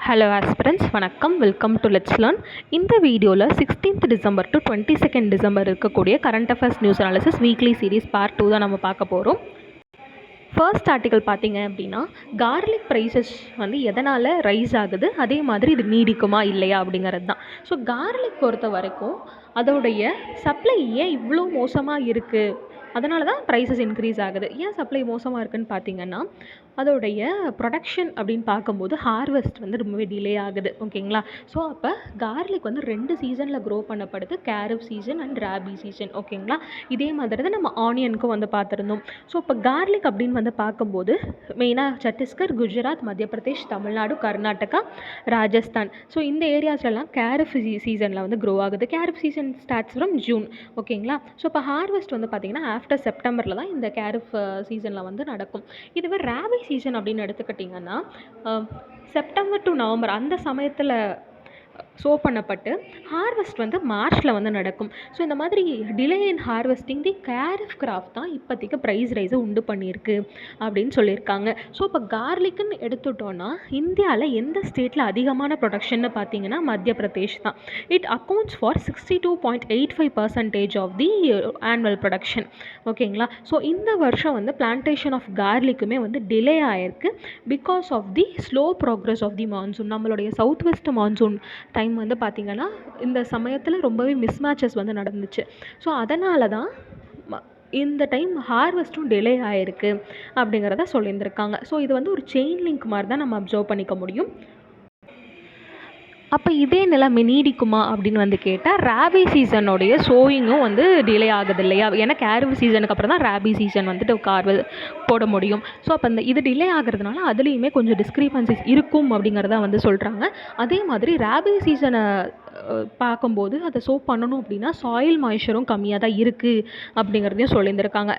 Hello aspirants, வணக்கம். Welcome to let's learn. இந்த வீடியோவில் 16th December to 22nd December இருக்கக்கூடிய current affairs news analysis weekly series part 2 தான் நம்ம பார்க்க போகிறோம். ஃபர்ஸ்ட் ஆர்டிக்கல் பார்த்தீங்க அப்படின்னா, கார்லிக் ப்ரைஸஸ் வந்து எதனால் ரைஸ் ஆகுது, அதே மாதிரி இது நீடிக்குமா இல்லையா அப்படிங்கிறது தான். ஸோ கார்லிக் பொறுத்த வரைக்கும் அதோடைய சப்ளை ஏன் இவ்வளோ மோசமாக இருக்குது, அதனால தான் ப்ரைஸஸ் இன்க்ரீஸ் ஆகுது. ஏன் சப்ளை மோசமாக இருக்குதுன்னு பார்த்தீங்கன்னா, அதோடைய ப்ரொடக்ஷன் அப்படின்னு பார்க்கும்போது ஹார்வெஸ்ட் வந்து ரொம்பவே டிலே ஆகுது. ஓகேங்களா? ஸோ அப்போ கார்லிக் வந்து 2 சீசனில் க்ரோ பண்ணப்படுது, kharif season and rabi season. ஓகேங்களா? இதே மாதிரி தான் நம்ம ஆனியனுக்கும் வந்து பார்த்துருந்தோம். ஸோ இப்போ கார்லிக் அப்படின்னு வந்து பார்க்கும்போது மெயினாக சத்தீஸ்கர், குஜராத், மத்திய பிரதேஷ், தமிழ்நாடு, கர்நாடகா, ராஜஸ்தான், ஸோ இந்த ஏரியாஸ்லாம் கேரப் சீசனில் வந்து க்ரோ ஆகுது. கேரப் சீசன் ஸ்டார்ட்ஸ் ஃப்ரம் ஜூன். ஓகேங்களா? ஸோ இப்போ ஹார்வெஸ்ட் வந்து பார்த்திங்கன்னா ஆஃப்டர் செப்டம்பரில் தான் இந்த கேரப் சீசனில் வந்து நடக்கும். இதுவே ராபி சீசன் அப்படின்னு எடுத்துக்கிட்டிங்கன்னா செப்டம்பர் டு நவம்பர் அந்த சமயத்தில் ஷோ பண்ணப்பட்டு ஹார்வெஸ்ட் வந்து மார்ச்சில் வந்து நடக்கும். ஸோ இந்த மாதிரி delay in harvesting the kharif crop தான் இப்போதைக்கு ப்ரைஸ் ரைஸை உண்டு பண்ணியிருக்கு அப்படின்னு சொல்லியிருக்காங்க. ஸோ இப்போ கார்லிக்குன்னு எடுத்துட்டோன்னா இந்தியாவில் எந்த ஸ்டேட்டில் அதிகமான ப்ரொடக்ஷன்னு பார்த்தீங்கன்னா மத்திய பிரதேஷ் தான். It accounts for 62.85% of the annual production. ஓகேங்களா? ஸோ இந்த வருஷம் வந்து பிளான்டேஷன் ஆஃப் கார்லிக்குமே வந்து டிலே ஆகிருக்கு because of the slow progress of the monsoon. நம்மளுடைய சவுத் வெஸ்ட் மான்சூன் டைம் வந்து பார்த்திங்கன்னா இந்த சமயத்தில் ரொம்பவே மிஸ்மேட்சஸ் வந்து நடந்துச்சு. ஸோ அதனால தான் இந்த டைம் ஹார்வெஸ்ட்டும் டிலே ஆகிருக்கு அப்படிங்கிறத சொல்லியிருந்திருக்காங்க. ஸோ இது வந்து ஒரு செயின் லிங்க் மாதிரி தான் நம்ம அப்சர்வ் பண்ணிக்க முடியும். அப்போ இதே நிலைமை நீடிக்குமா அப்படின்னு வந்து கேட்டால், ராபி சீசனுடைய ஷோயிங்கும் வந்து டிலே ஆகுது இல்லையா? ஏன்னா கேரப் சீசனுக்கு அப்புறம் தான் ராபி சீசன் வந்துட்டு போட முடியும். ஸோ அப்போ இது டிலே ஆகிறதுனால அதுலேயுமே கொஞ்சம் டிஸ்க்ரிபன்சிஸ் இருக்கும் அப்படிங்கிறத வந்து சொல்கிறாங்க. அதே மாதிரி ராபி சீசனை பார்க்கும்போது அதை சோப் பண்ணணும் அப்படின்னா சாயில் மாய்ச்சரும் கம்மியாக தான் இருக்குது அப்படிங்கிறதையும் சொல்லியிருந்திருக்காங்க.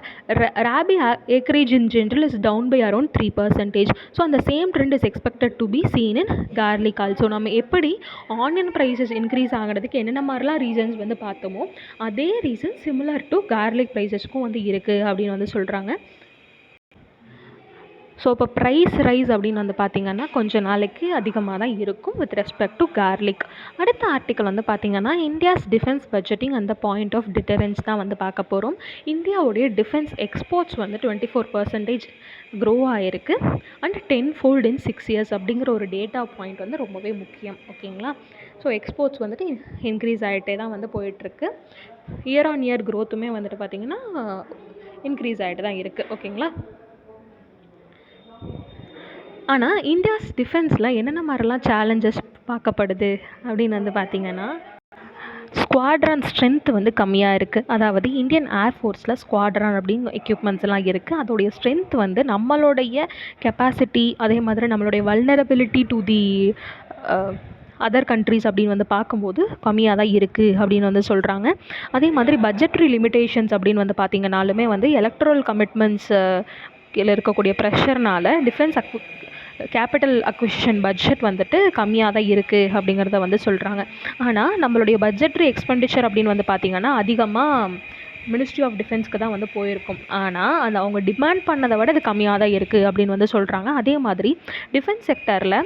Rabi acreage in general is down by around 3%. So அந்த same trend is expected to be seen in garlic also. நம்ம எப்படி ஆனியன் ப்ரைஸஸ் இன்க்ரீஸ் ஆகிறதுக்கு என்னென்ன மாதிரிலாம் ரீசன்ஸ் வந்து பார்த்தோமோ அதே ரீசன் சிமிலர் டு கார்லிக் ப்ரைஸஸ்க்கும் வந்து இருக்குது அப்படின்னு வந்து சொல்கிறாங்க. ஸோ இப்போ ப்ரைஸ் ரைஸ் அப்படின்னு வந்து பார்த்திங்கன்னா கொஞ்சம் நாளைக்கு அதிகமாக தான் இருக்கும் வித் ரெஸ்பெக்ட் டு கார்லிக். அடுத்த ஆர்டிக்கல் வந்து பார்த்திங்கன்னா இந்தியாஸ் டிஃபென்ஸ் பட்ஜெட்டிங் அந்த பாயிண்ட் ஆஃப் டிட்டரன்ஸ் தான் வந்து பார்க்க போகிறோம். இந்தியாவுடைய டிஃபென்ஸ் எக்ஸ்போர்ட்ஸ் வந்து 24% க்ரோ ஆகிருக்கு அண்ட் 10-fold in 6 years அப்படிங்கிற ஒரு டேட்டா பாயிண்ட் வந்து ரொம்பவே முக்கியம். ஓகேங்களா? ஸோ எக்ஸ்போர்ட்ஸ் வந்துட்டு இன்க்ரீஸ் ஆகிட்டே தான் வந்து போயிட்டுருக்கு. இயர் ஆன் இயர் க்ரோத்துமே வந்துட்டு பார்த்திங்கன்னா இன்க்ரீஸ் ஆகிட்டு தான் இருக்குது. ஓகேங்களா? ஆனால் இந்தியாஸ் டிஃபென்ஸில் என்னென்ன மாதிரிலாம் சேலஞ்சஸ் பார்க்கப்படுது அப்படின்னு வந்து பார்த்திங்கன்னா, ஸ்குவாட்ரான் ஸ்ட்ரென்த் வந்து கம்மியாக இருக்குது. அதாவது இந்தியன் ஏர்ஃபோர்ஸில் ஸ்குவாட்ரான் அப்படின்னு எக்யூப்மெண்ட்ஸ்லாம் இருக்குது. அதோடைய ஸ்ட்ரென்த் வந்து நம்மளுடைய கெப்பாசிட்டி, அதே மாதிரி நம்மளுடைய vulnerability to the other countries அப்படின்னு வந்து பார்க்கும்போது கம்மியாக தான் இருக்குது அப்படின்னு வந்து சொல்கிறாங்க. அதே மாதிரி பட்ஜெட்ரி லிமிட்டேஷன்ஸ் அப்படின்னு வந்து பார்த்திங்கனாலுமே வந்து எலக்ட்ரல் கமிட்மெண்ட்ஸ் கீழே இருக்கக்கூடிய ப்ரெஷர்னால் டிஃபென்ஸ் கேபிட்டல் அக்விசிஷன் பட்ஜெட் வந்துட்டு கம்மியாக தான் இருக்குது அப்படிங்கிறத வந்து சொல்கிறாங்க. ஆனால் நம்மளுடைய பட்ஜெட்ரி எக்ஸ்பெண்டிச்சர் அப்படின்னு வந்து பார்த்திங்கன்னா அதிகமாக மினிஸ்ட்ரி ஆஃப் டிஃபென்ஸ்க்கு தான் வந்து போயிருக்கும். ஆனால் அது அவங்க டிமாண்ட் பண்ணதை விட இது கம்மியாக தான் இருக்குது அப்படின்னு வந்து சொல்கிறாங்க. அதே மாதிரி டிஃபென்ஸ் செக்டரில்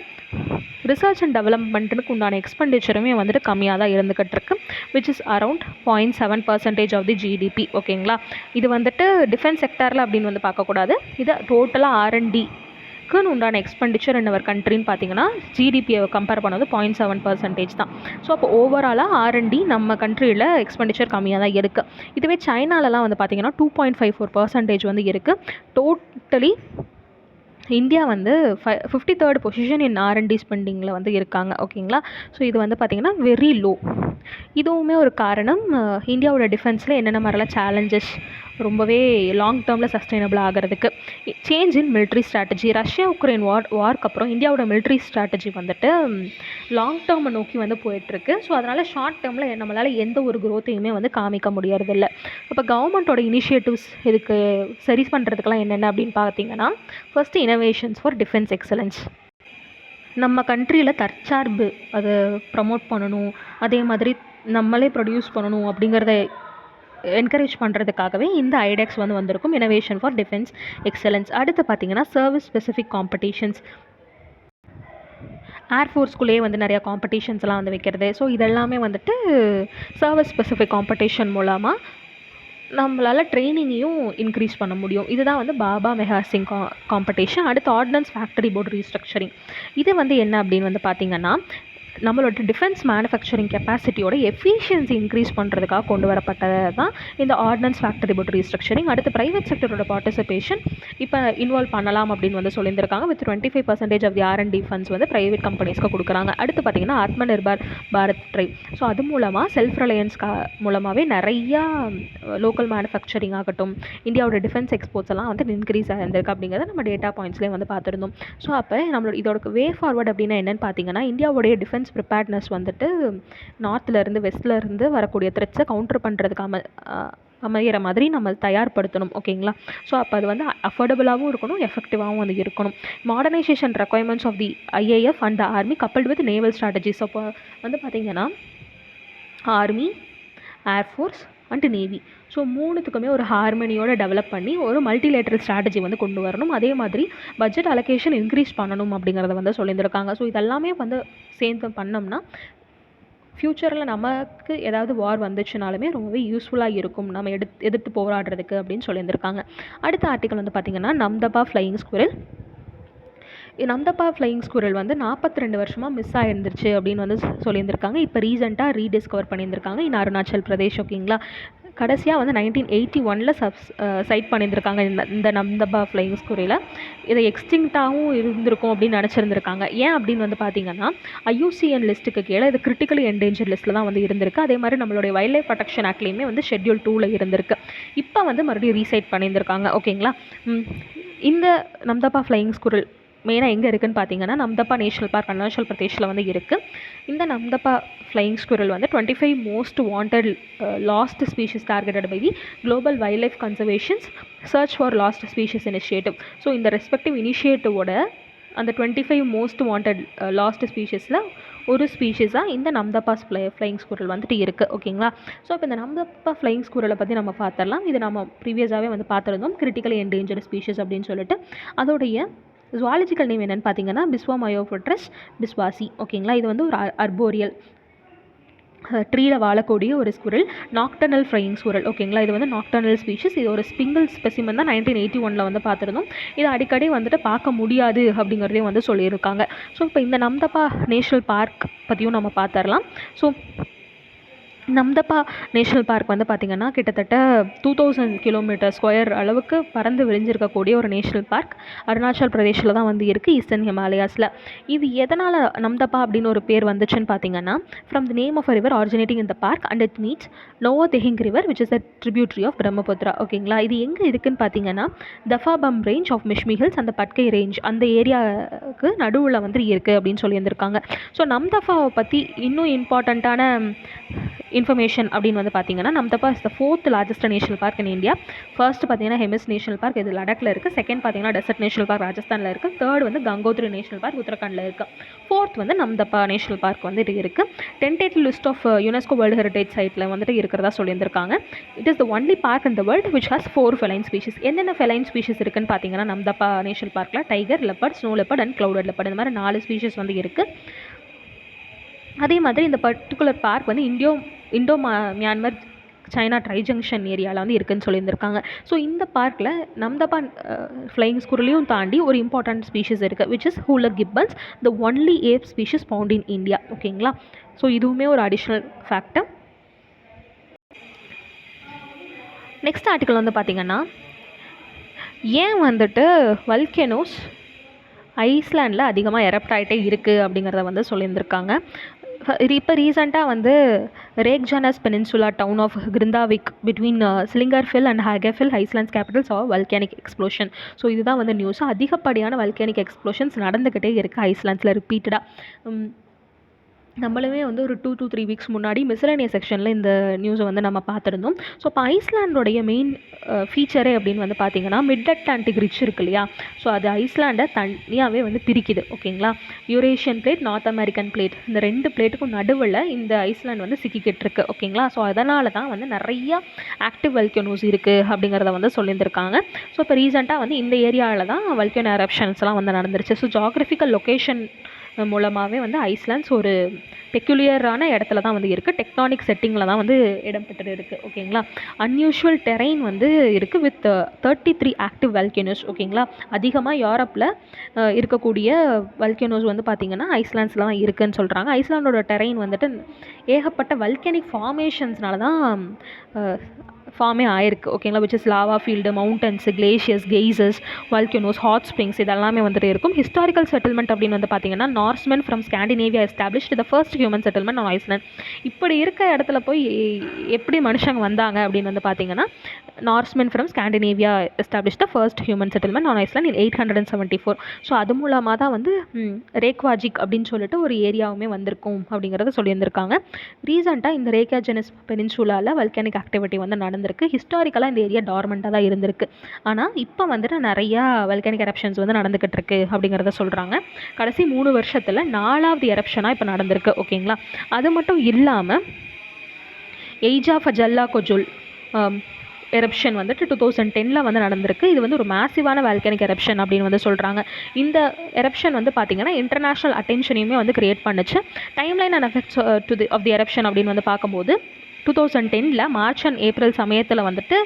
ரிசர்ச் அண்ட் டெவலப்மெண்ட்டுக்கு உண்டான எக்ஸ்பெண்டிச்சருமே வந்துட்டு கம்மியாக தான் இருந்துக்கிட்டு இருக்கு, which is around 0.7% of the GDP. ஓகேங்களா? இது வந்துட்டு டிஃபென்ஸ் செக்டரில் அப்படின்னு வந்து பார்க்கக்கூடாது. இது டோட்டலாக R&Dக்குன்னு உண்டான எக்ஸ்பெண்டிச்சர் இன் அவர் கண்ட்ரின்னு பார்த்தீங்கன்னா ஜிடிபியை கம்பேர் பண்ணது 0.7% தான். ஸோ அப்போ ஓவராலாக R&D நம்ம கண்ட்ரியில் எக்ஸ்பெண்டிச்சர் கம்மியாக தான் இருக்குது. இதுவே சைனாலலாம் வந்து பார்த்திங்கன்னா 2.54% வந்து இருக்குது. டோட்டலி இந்தியா வந்து 53rd பொசிஷன் இன் R&D ஸ்பெண்டிங்கில் வந்து இருக்காங்க. ஓகேங்களா? ஸோ இது வந்து பார்த்திங்கன்னா வெரி லோ. இதுவுமே ஒரு காரணம் இந்தியாவோட டிஃபென்ஸில் என்னென்ன மாதிரிலாம் சேலஞ்சஸ் ரொம்பவே லாங் டேர்மில் சஸ்டைனபிள் ஆகிறதுக்கு. Change in military strategy. Russia Ukraine வார்க்கு அப்புறம் இந்தியாவோட மிலிட்ரி ஸ்ட்ராட்டஜி வந்துட்டு லாங் டேர்மை நோக்கி வந்து போயிட்டுருக்கு. ஸோ அதனால் ஷார்ட் டேர்மில் நம்மளால் எந்த ஒரு க்ரோத்தையுமே வந்து காமிக்க முடியறதில்ல. இப்போ கவர்மெண்ட்டோட இனிஷியேட்டிவ்ஸ் இதுக்கு சரி பண்ணுறதுக்கெலாம் என்னென்ன அப்படின்னு பார்த்தீங்கன்னா, first innovations for defence excellence. நம்ம கண்ட்ரியில் தற்சார்பு அதை ப்ரமோட் பண்ணணும், அதே மாதிரி நம்மளே ப்ரொடியூஸ் பண்ணணும் அப்படிங்கிறத என்கரேஜ் பண்ணுறதுக்காகவே இந்த ஐடெக்ஸ் வந்து வந்திருக்கும், இனோவேஷன் ஃபார் டிஃபென்ஸ் எக்ஸலன்ஸ். அடுத்து பார்த்திங்கன்னா சர்வீஸ் ஸ்பெசிஃபிக் காம்படிஷன்ஸ். ஏர்ஃபோர்ஸ்குள்ளேயே வந்து நிறையா காம்படிஷன்ஸ்லாம் வந்து வைக்கிறது. ஸோ இதெல்லாமே வந்துட்டு சர்வீஸ் ஸ்பெசிஃபிக் காம்படிஷன் மூலமாக நம்மளால் ட்ரைனிங்கையும் இன்க்ரீஸ் பண்ண முடியும். இதுதான் வந்து பாபா மெகா சிங் காம்படிஷன். அடுத்து ஆர்டினன்ஸ் ஃபேக்டரி போர்டு ரீஸ்ட்ரக்சரிங். இது வந்து என்ன அப்படின்னு வந்து பார்த்திங்கன்னா, நம்மளோட டிஃபென்ஸ் மேனுஃபேக்சரிங் கெப்பாசிட்டியோட எஃபிஷியன்சி இன்க்ரீஸ் பண்ணுறதுக்காக கொண்டு வரப்பட்டது தான் இந்த ஆர்டினன்ஸ் ஃபேக்டரி போர்டு ரீஸ்ட்ரக்சரிங். அடுத்து ப்ரைவேட் செக்டரோட பார்ட்டிசிபேஷன் இப்போ இன்வால்வ் பண்ணலாம் அப்படின்னு வந்து சொல்லியிருக்காங்க. With 25% of the R&D funds வந்து ப்ரைவேட் கம்பெனிஸ்க்கு கொடுக்குறாங்க. அடுத்து பார்த்திங்கன்னா ஆத்ம நிர்பார் பாரத் ட்ரைவ். ஸோ அது மூலமாக செல்ஃப் ரிலையன்ஸ் மூலமாகவே நிறையா லோக்கல் மேனுஃபேக்சரிங் ஆகட்டும், இந்தியாவோட டிஃபென்ஸ் எக்ஸ்போர்ட்ஸ் எல்லாம் வந்து இன்க்ரீஸ் ஆகிருக்கு அப்படிங்கிறத நம்ம டேட்டா பாயிண்ட்ஸ்லேயே வந்து பார்த்துருந்தோம். ஸோ அப்போ நம்மளோட இதோட வே ஃபார்வர்ட் அப்படின்னா என்னென்னு பார்த்தீங்கன்னா, இந்தியாவுடைய டிஃபென்ஸ் ப்ரிப்பேர்ட்னஸ் வந்துட்டு நார்த்லேருந்து வெஸ்ட்லேருந்து வரக்கூடிய த்ரெட்ஸை கவுண்டர் பண்ணுறதுக்கு அமைகிற மாதிரி நம்ம தயார்படுத்தணும். ஓகேங்களா? ஸோ அப்போ அது வந்து அஃபோர்டபுளாகவும் இருக்கணும், எஃபெக்டிவாகவும் வந்து இருக்கணும். Modernisation requirements of the IAF and the army coupled with naval strategies. அப்போ வந்து பார்த்திங்கன்னா army, air force and navy, so மூணுத்துக்குமே ஒரு ஹார்மனியோட டெவலப் பண்ணி ஒரு மல்டிலேட்ரல் ஸ்ட்ராட்டஜி வந்து கொண்டு வரணும். அதே மாதிரி பட்ஜெட் அலோகேஷன் இன்க்ரீஸ் பண்ணணும் அப்படிங்கிறத வந்து சொல்லியிருக்காங்க. ஸோ இதெல்லாமே வந்து சேர்ந்து பண்ணோம்னா ஃப்யூச்சரில் நமக்கு ஏதாவது வார் வந்துச்சுனாலுமே ரொம்பவே யூஸ்ஃபுல்லாக இருக்கும் நம்ம எதிர்த்து போராடுறதுக்கு அப்படின்னு சொல்லியிருக்காங்க. அடுத்த ஆர்டிக்கல் வந்து பார்த்திங்கன்னா Namdapha flying squirrel. Namdapha flying squirrel வந்து 42 வருஷமாக மிஸ் ஆகிருந்துருச்சு அப்படின்னு வந்து சொல்லியிருந்திருக்காங்க. இப்போ ரீசெண்டாக ரீடிஸ்கவர் பண்ணியிருந்திருக்காங்க இன் அருணாச்சல் பிரதேஷ். ஓகேங்களா? கடைசியாக வந்து 1981 சைட் பண்ணியிருந்திருக்காங்க இந்த நம்தபா ஃப்ளையிங் ஸ்குரலை. இதை எக்ஸ்டிங்க்டாகவும் இருந்திருக்கும் அப்படின்னு நினச்சிருந்துருக்காங்க. ஏன் அப்படின்னு வந்து பார்த்திங்கன்னா, IUCN லிஸ்ட்டுக்கு கீழே இது கிரிட்டிக்கலி என்டேஞ்சர் லிஸ்ட்டில் தான் வந்து இருந்திருக்கு. அதே மாதிரி நம்மளுடைய வைல்ட் லைஃப் ப்ரொடெக்ஷன் ஆக்ட்லேயுமே வந்து ஷெட்யூல் 2ல் இருந்திருக்கு. இப்போ வந்து மறுபடியும் ரீசைட் பண்ணியிருந்திருக்காங்க. ஓகேங்களா? இந்த நம்தபா ஃப்ளையிங் ஸ்குரல் மெயினாக எங்கே இருக்குதுன்னு பார்த்தீங்கன்னா, நம்தபா நேஷனல் பார்க் அருணாச்சல் பிரதேஷில் வந்து இருக்குது. இந்த நம்தபா ஃப்ளையிங் ஸ்குரல் வந்து 25 most wanted lost species targeted by the global wild life conservations search for lost species initiative. So இந்த ரெஸ்பெக்டிவ் இனிஷியேட்டிவோட அந்த 25 மோஸ்ட் வாண்டட் லாஸ்ட் ஸ்பீஷிஸில் ஒரு ஸ்பீஷிஸாக இந்த நம்தபா ஃப்ளையிங் ஸ்குரல் வந்துட்டு இருக்குது. ஓகேங்களா? ஸோ இப்போ இந்த நம்தபா ஃப்ளையிங் ஸ்குரலை பற்றி நம்ம பார்த்துடலாம். இது நம்ம ப்ரீவியஸாகவே வந்து பார்த்துருந்தோம், கிரிட்டிக்கலி என்டேஞ்சர் ஸ்பீஷிஸ் அப்படின்னு சொல்லிட்டு. அதோடைய ஜுவாலஜிக்கல் நேம் என்னென்னு பார்த்தீங்கன்னா பிஸ்வாமயோஃபோட்ரஸ் பிஸ்வாசி. ஓகேங்களா? இது வந்து ஒரு அர்போரியல் ட்ரீயில் வாழக்கூடிய ஒரு ஸ்குரல், நாக்டர்னல் ஃப்ளையிங் ஸ்குரல். ஓகேங்களா? இது வந்து நாக்டர்னல் ஸ்பீஷிஸ். இது ஒரு ஸ்பிங்கிள் ஸ்பெசிமன் தான் 1981 வந்து பார்த்துருந்தோம். இது அடிக்கடி வந்துட்டு பார்க்க முடியாது அப்படிங்கிறதையும் வந்து சொல்லியிருக்காங்க. ஸோ இப்போ இந்த நம்தபா நேஷ்னல் பார்க் பற்றியும் நம்ம பார்த்துடலாம். ஸோ நம்தபா நேஷ்னல் பார்க் வந்து பார்த்திங்கன்னா கிட்டத்தட்ட 2000 கிலோமீட்டர் ஸ்கொயர் அளவுக்கு பறந்து விரிஞ்சிருக்கக்கூடிய ஒரு நேஷ்னல் பார்க் அருணாச்சல் பிரதேஷில் தான் வந்து இருக்குது, ஈஸ்டர்ன் ஹிமாலயாஸில். இது எதனால் நம்தபா அப்படின்னு ஒரு பேர் வந்துச்சுன்னு பார்த்தீங்கன்னா, from the name of a river originating in the park and it meets lower Dehing river which is a tributary of Brahmaputra. ஓகேங்களா? இது எங்கே இருக்குதுன்னு பார்த்தீங்கன்னா, Daphabum range of Mishmi hills அந்த பட்கை ரேஞ்ச் அந்த ஏரியாவுக்கு நடுவில் வந்து இருக்குது அப்படின்னு சொல்லியிருந்திருக்காங்க. ஸோ நம்தபாவை பற்றி இன்னும் இம்பார்ட்டண்ட்டான இன்ஃபர்மேஷன் அப்படின்னு வந்து பார்த்தீங்கன்னா, Namdapha is the 4th largest national park in India. First பார்த்தீங்கன்னா ஹெமிஸ் நேஷனல் பார்க், இது லடாக்ல இருக்குது. செகண்ட் பார்த்தீங்கன்னா டெசர்ட் நேஷனல் பார்க் ராஜஸ்தானில் இருக்குது. தேர்ட் வந்து கங்கோத்ரி நேஷனல் பார்க் உத்தரகாண்டில் இருக்குது. ஃபோர்த் வந்து நம்தபா நேஷனல் பார்க் வந்து இருக்குது. Tentative list of UNESCO world heritage சைட்டில் வந்துட்டு இருக்கிறதா சொல்லியிருந்திருக்காங்க. It is the only park in the world which has 4 feline species. என்னென்ன ஃபெலைன் ஸ்பீஷிஸ் இருக்குன்னு பார்த்தீங்கன்னா, நம்தபா நேஷனல் பார்க்கில் tiger, leopard, snow leopard and clouded leopard இந்த மாதிரி 4 ஸ்பீஷிஸ் வந்து இருக்குது. அதே மாதிரி இந்த பர்டிகுலர் பார்க் வந்து Indo Myanmar China tri junction ஏரியாவில் வந்து இருக்குதுன்னு சொல்லியிருந்திருக்காங்க. ஸோ இந்த பார்க்கில் நம்தபா ஃப்ளையிங் ஸ்குரலையும் தாண்டி ஒரு இம்பார்ட்டன்ட் ஸ்பீஷிஸ் இருக்குது which is hoolock gibbons, the only ape species found in India. ஓகேங்களா? ஸோ இதுவுமே ஒரு அடிஷ்னல் ஃபேக்டர். நெக்ஸ்ட் ஆர்டிக்கல் வந்து பார்த்திங்கன்னா, ஏன் வந்துட்டு வல்கேனோஸ் ஐஸ்லாண்டில் அதிகமாக எரப்ட் ஆகிட்டே இருக்குது அப்படிங்கிறத வந்து சொல்லியிருந்திருக்காங்க. இப்போ ரீசெண்டாக வந்து Reykjanes peninsula town of Grindavik between Sylingarfell and Hagafell Iceland's capitals of volcanic explosion. So இதுதான் வந்து நியூஸ். அதிகப்படியான வல்கேனிக் எக்ஸ்ப்ளோஷன்ஸ் நடந்துக்கிட்டே இருக்குது ஐஸ்லாண்ட்ஸில் ரிப்பீட்டடாக. நம்மளுமே வந்து ஒரு 2 to 3 வீக்ஸ் முன்னாடி மிஸ்லேனியஸ் செக்ஷனில் இந்த நியூஸை வந்து நம்ம பார்த்துருந்தோம். ஸோ இப்போ ஐஸ்லாண்டோடைய மெயின் ஃபீச்சரே அப்படின்னு வந்து பார்த்திங்கன்னா, மிட் அட்லாண்டிக் ரிட்ஜ் இருக்கு இல்லையா? ஸோ அது ஐஸ்லாண்டை தனியாகவே வந்து பிரிக்குது. ஓகேங்களா? Eurasian plate, north American plate, இந்த 2 பிளேட்டுக்கும் நடுவில் இந்த ஐஸ்லாண்ட் வந்து சிக்கிக்கிட்டு இருக்கு. ஓகேங்களா? ஸோ அதனால தான் வந்து நிறையா ஆக்டிவ் வல்கனோஸ் இருக்குது அப்படிங்கிறத வந்து சொல்லியிருந்திருக்காங்க. ஸோ இப்போ ரீசெண்டாக வந்து இந்த ஏரியாவில் தான் வல்கனோ எரப்ஷன்ஸ்லாம் வந்து நடந்துருச்சு. ஸோ ஜாகிரபிக்கல் லொக்கேஷன் மூலமாகவே வந்து ஐஸ்லாண்ட்ஸ் ஒரு பெக்குலியரான இடத்துல தான் வந்து இருக்குது. டெக்டானிக் செட்டிங்கில் தான் வந்து இடம்பெற்று இருக்குது. ஓகேங்களா. அன்யூஷுவல் டெரைன் வந்து இருக்குது வித் 33 ஆக்டிவ் வல்கனோஸ். ஓகேங்களா. அதிகமாக யூரோப்பில் இருக்கக்கூடிய வல்கனோஸ் வந்து பார்த்திங்கன்னா ஐஸ்லாண்ட்ஸில் தான் இருக்குதுன்னு சொல்கிறாங்க. ஐஸ்லாண்டோட டெரைன் வந்துட்டு ஏகப்பட்ட வல்கனிக் ஃபார்மேஷன்ஸ்னால தான் ஃபார்மே ஆயிருக்கு. ஓகேங்களா. Which is lava field, mountains, glaciers, geysers, volcanoes, hot springs இதெல்லாமே வந்துட்டு இருக்கும். ஹிஸ்டாரிக்கல் செட்டில்மெண்ட் அப்படின்னு வந்து பார்த்திங்கன்னா Norsemen from Scandinavia established the first human settlement on Iceland. இப்படி இருக்க இடத்துல போய் எப்படி மனுஷங்க வந்தாங்க அப்படின்னு வந்து பார்த்திங்கன்னா Norsemen from Scandinavia established the first human settlement on Iceland in 874. So அது மூலமாக தான் வந்து ரேக்வாஜிக் அப்படின்னு சொல்லிட்டு ஒரு ஏரியாவுமே வந்திருக்கும் அப்படிங்கிறத சொல்லியிருந்திருக்காங்க. ரீசெண்டாக இந்த ரேக்யாஜெனஸ் பெனின்சுலாவில் வல்கனிக் ஆக்டிவிட்டி வந்து நடந்திருக்கு. ஹிஸ்டாரிக்கலாக இந்த ஏரியா டார்மெண்ட்டாக தான் இருந்திருக்கு. ஆனால் இப்போ வந்துட்டு நிறையா வல்கனிக் எரப்ஷன்ஸ் வந்து நடந்துக்கிட்டு இருக்கு அப்படிங்கிறத சொல்கிறாங்க. கடைசி 3 வருஷத்தில் 4வது எரப்ஷனாக இப்போ நடந்திருக்கு. ஓகேங்களா. அது மட்டும் இல்லாமல் எய்ஜ் ஆஃப் ஜல்லா கொஜுல் எரப்ஷன் வந்துட்டு 2010 வந்து நடந்திருக்கு. இது வந்து ஒரு மேசிவான வால்கனிக் எரப்ஷன் அப்படின்னு வந்து சொல்கிறாங்க. இந்த எரப்ஷன் வந்து பார்த்திங்கன்னா இன்டர்நேஷ்னல் அட்டென்ஷனையுமே வந்து கிரியேட் பண்ணுச்சு. Timeline and effects of the eruption அப்படின்னு வந்து பார்க்கும்போது 2010 மார்ச் அண்ட் ஏப்ரல் சமயத்தில் வந்துட்டு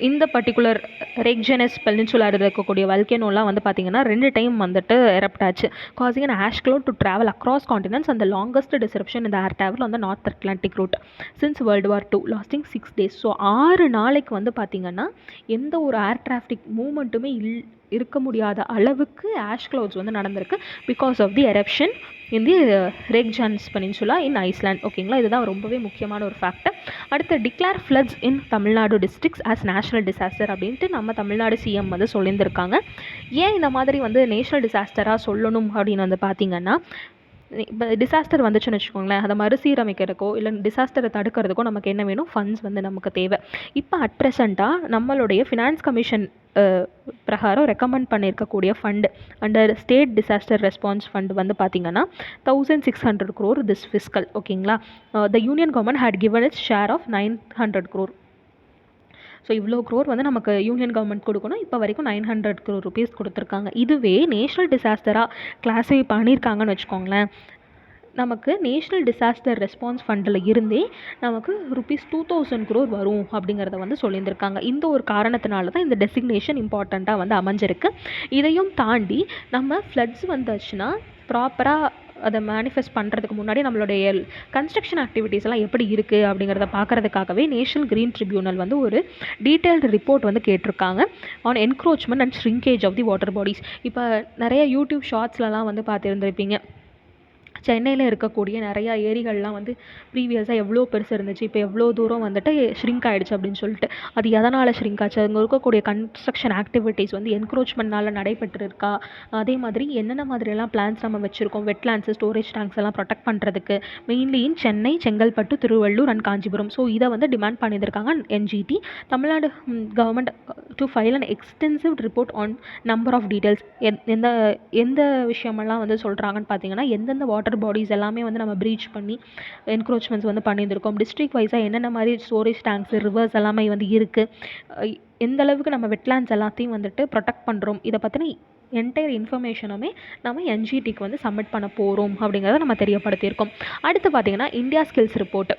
இந்த பர்டிகுலர் ரேக்ஜெனஸ் பெனின்சுலாவில் இருக்கக்கூடிய வல்கனோலாம் வந்து பார்த்திங்கன்னா 2 டைம் வந்துட்டு எரப்ட் ஆச்சு. Causing an ash cloud to travel across continents and the longest disruption இந்த air travel on the North Atlantic route since world war 2 lasting 6 days. So 6 நாளைக்கு வந்து பார்த்திங்கன்னா எந்த ஒரு ஏர் டிராஃபிக் மூமெண்ட்டுமே இருக்க முடியாத அளவுக்கு ஆஷ் க்ளவுட்ஸ் வந்து நடந்திருக்கு because of the eruption in the ரேக்ஜான்ஸ் peninsula in island. ஓகேங்களா. இதுதான் ரொம்பவே முக்கியமான ஒரு ஃபேக்டர். அடுத்து டிக்ளேர் ஃப்ளட்ஸ் இன் Tamil Nadu districts as national disaster அப்படின்ட்டு நம்ம தமிழ்நாடு சிஎம் வந்து சொல்லியிருந்திருக்காங்க. ஏன் இந்த மாதிரி வந்து நேஷனல் டிசாஸ்டராக சொல்லணும் அப்படின்னு வந்து பார்த்திங்கன்னா இப்போ டிசாஸ்டர் வந்துச்சுன்னு வச்சுக்கோங்களேன், அதை மறுசீரமைக்கிறதுக்கோ இல்லை டிசாஸ்டரை தடுக்கிறதுக்கோ நமக்கு என்ன வேணும்? ஃபண்ட்ஸ் வந்து நமக்கு தேவை. இப்போ அட் ப்ரெசண்ட்டாக நம்மளுடைய ஃபினான்ஸ் கமிஷன் பிரகாரம் ரெக்கமெண்ட் பண்ணியிருக்கக்கூடிய fund under state disaster response fund வந்து பார்த்திங்கன்னா 1600 crore திஸ் ஃபிஸ்கல். ஓகேங்களா. The union government had given its share of 900 crore. So இவ்வளோ க்ரோர் வந்து நமக்கு யூனியன் கவர்மெண்ட் கொடுக்கணும். இப்போ வரைக்கும் 900 crore rupees கொடுத்துருக்காங்க. இதுவே நேஷ்னல் டிசாஸ்டராக கிளாஸிஃபை பண்ணியிருக்காங்கன்னு வச்சுக்கோங்களேன், நமக்கு நேஷ்னல் டிசாஸ்டர் ரெஸ்பான்ஸ் ஃபண்டில் இருந்தே நமக்கு ₹2000 crore வரும் அப்படிங்கிறத வந்து சொல்லியிருந்திருக்காங்க. இந்த ஒரு காரணத்தினால தான் இந்த டெசிக்னேஷன் இம்பார்ட்டண்ட்டாக வந்து அமைஞ்சிருக்கு. இதையும் தாண்டி நம்ம ஃப்ளட்ஸ் வந்துச்சுன்னா ப்ராப்பராக அதை மேனிஃபெஸ்ட் பண்ணுறதுக்கு முன்னாடி நம்மளுடைய கன்ஸ்ட்ரக்ஷன் ஆக்டிவிட்டீஸ் எல்லாம் எப்படி இருக்குது அப்படிங்கிறத பார்க்குறதுக்காகவே நேஷனல் க்ரீன் ட்ரிபியூனல் வந்து ஒரு டீட்டெயில்டு ரிப்போர்ட் வந்து கேட்டிருக்காங்க on encroachment and shrinkage of the water bodies. இப்போ நிறைய யூடியூப் ஷார்ட்ஸ்லலாம் வந்து பார்த்துருந்துருப்பீங்க. சென்னையில் இருக்கக்கூடிய நிறையா ஏரிகள்லாம் வந்து ப்ரீவியஸாக எவ்வளோ பெருசு இருந்துச்சு, இப்போ எவ்வளோ தூரம் வந்துட்டு ஷ்ரிங்க் ஆகிடுச்சு அப்படின்னு சொல்லிட்டு. அது எதனால் ஷ்ரிங்க் ஆச்சு? அங்கே இருக்கக்கூடிய கன்ஸ்ட்ரக்ஷன் ஆக்டிவிட்டீஸ் வந்து என்க்ரோச்மெண்ட்னால் நடைபெற்றிருக்கா? அதே மாதிரி என்னென்ன மாதிரியெல்லாம் பிளான்ஸ் நம்ம வச்சுருக்கோம், வெட்லாண்ட்ஸு, ஸ்டோரேஜ் டேங்க்ஸ் எல்லாம் ப்ரொடெக்ட் பண்ணுறதுக்கு, mainly in Chennai, Chengalpattu, Tiruvallur and Kanchipuram. So இதை வந்து டிமாண்ட் பண்ணியிருக்காங்க NGT. Tamil Nadu government to file an extensive report on number of details. எந்த விஷயமெல்லாம் வந்து சொல்கிறாங்கன்னு பார்த்தீங்கன்னா, எந்தெந்த வாட்டர் பாடிஸ் எல்லாமே வந்து நம்ம ப்ரீச் பண்ணி என்க்ரோச்மெண்ட்ஸ் வந்து பண்ணியிருந்திருக்கோம், டிஸ்ட்ரிக்ட் வைஸாக என்னென்ன மாதிரி ஸ்டோரேஜ் டேங்க்ஸ், ரிவர்ஸ் எல்லாமே வந்து இருக்குது, எந்த அளவுக்கு நம்ம வெட்லாண்ட்ஸ் எல்லாத்தையும் வந்துட்டு ப்ரொடெக்ட் பண்ணுறோம், இதை பற்றின என்டையர் இன்ஃபர்மேஷனுமே நம்ம என்ஜிடிக்கு வந்து சப்மிட் பண்ண போகிறோம் அப்படிங்கிறத நம்ம தெரியப்படுத்தியிருக்கோம். அடுத்து பார்த்திங்கன்னா இந்தியா ஸ்கில்ஸ் ரிப்போர்ட்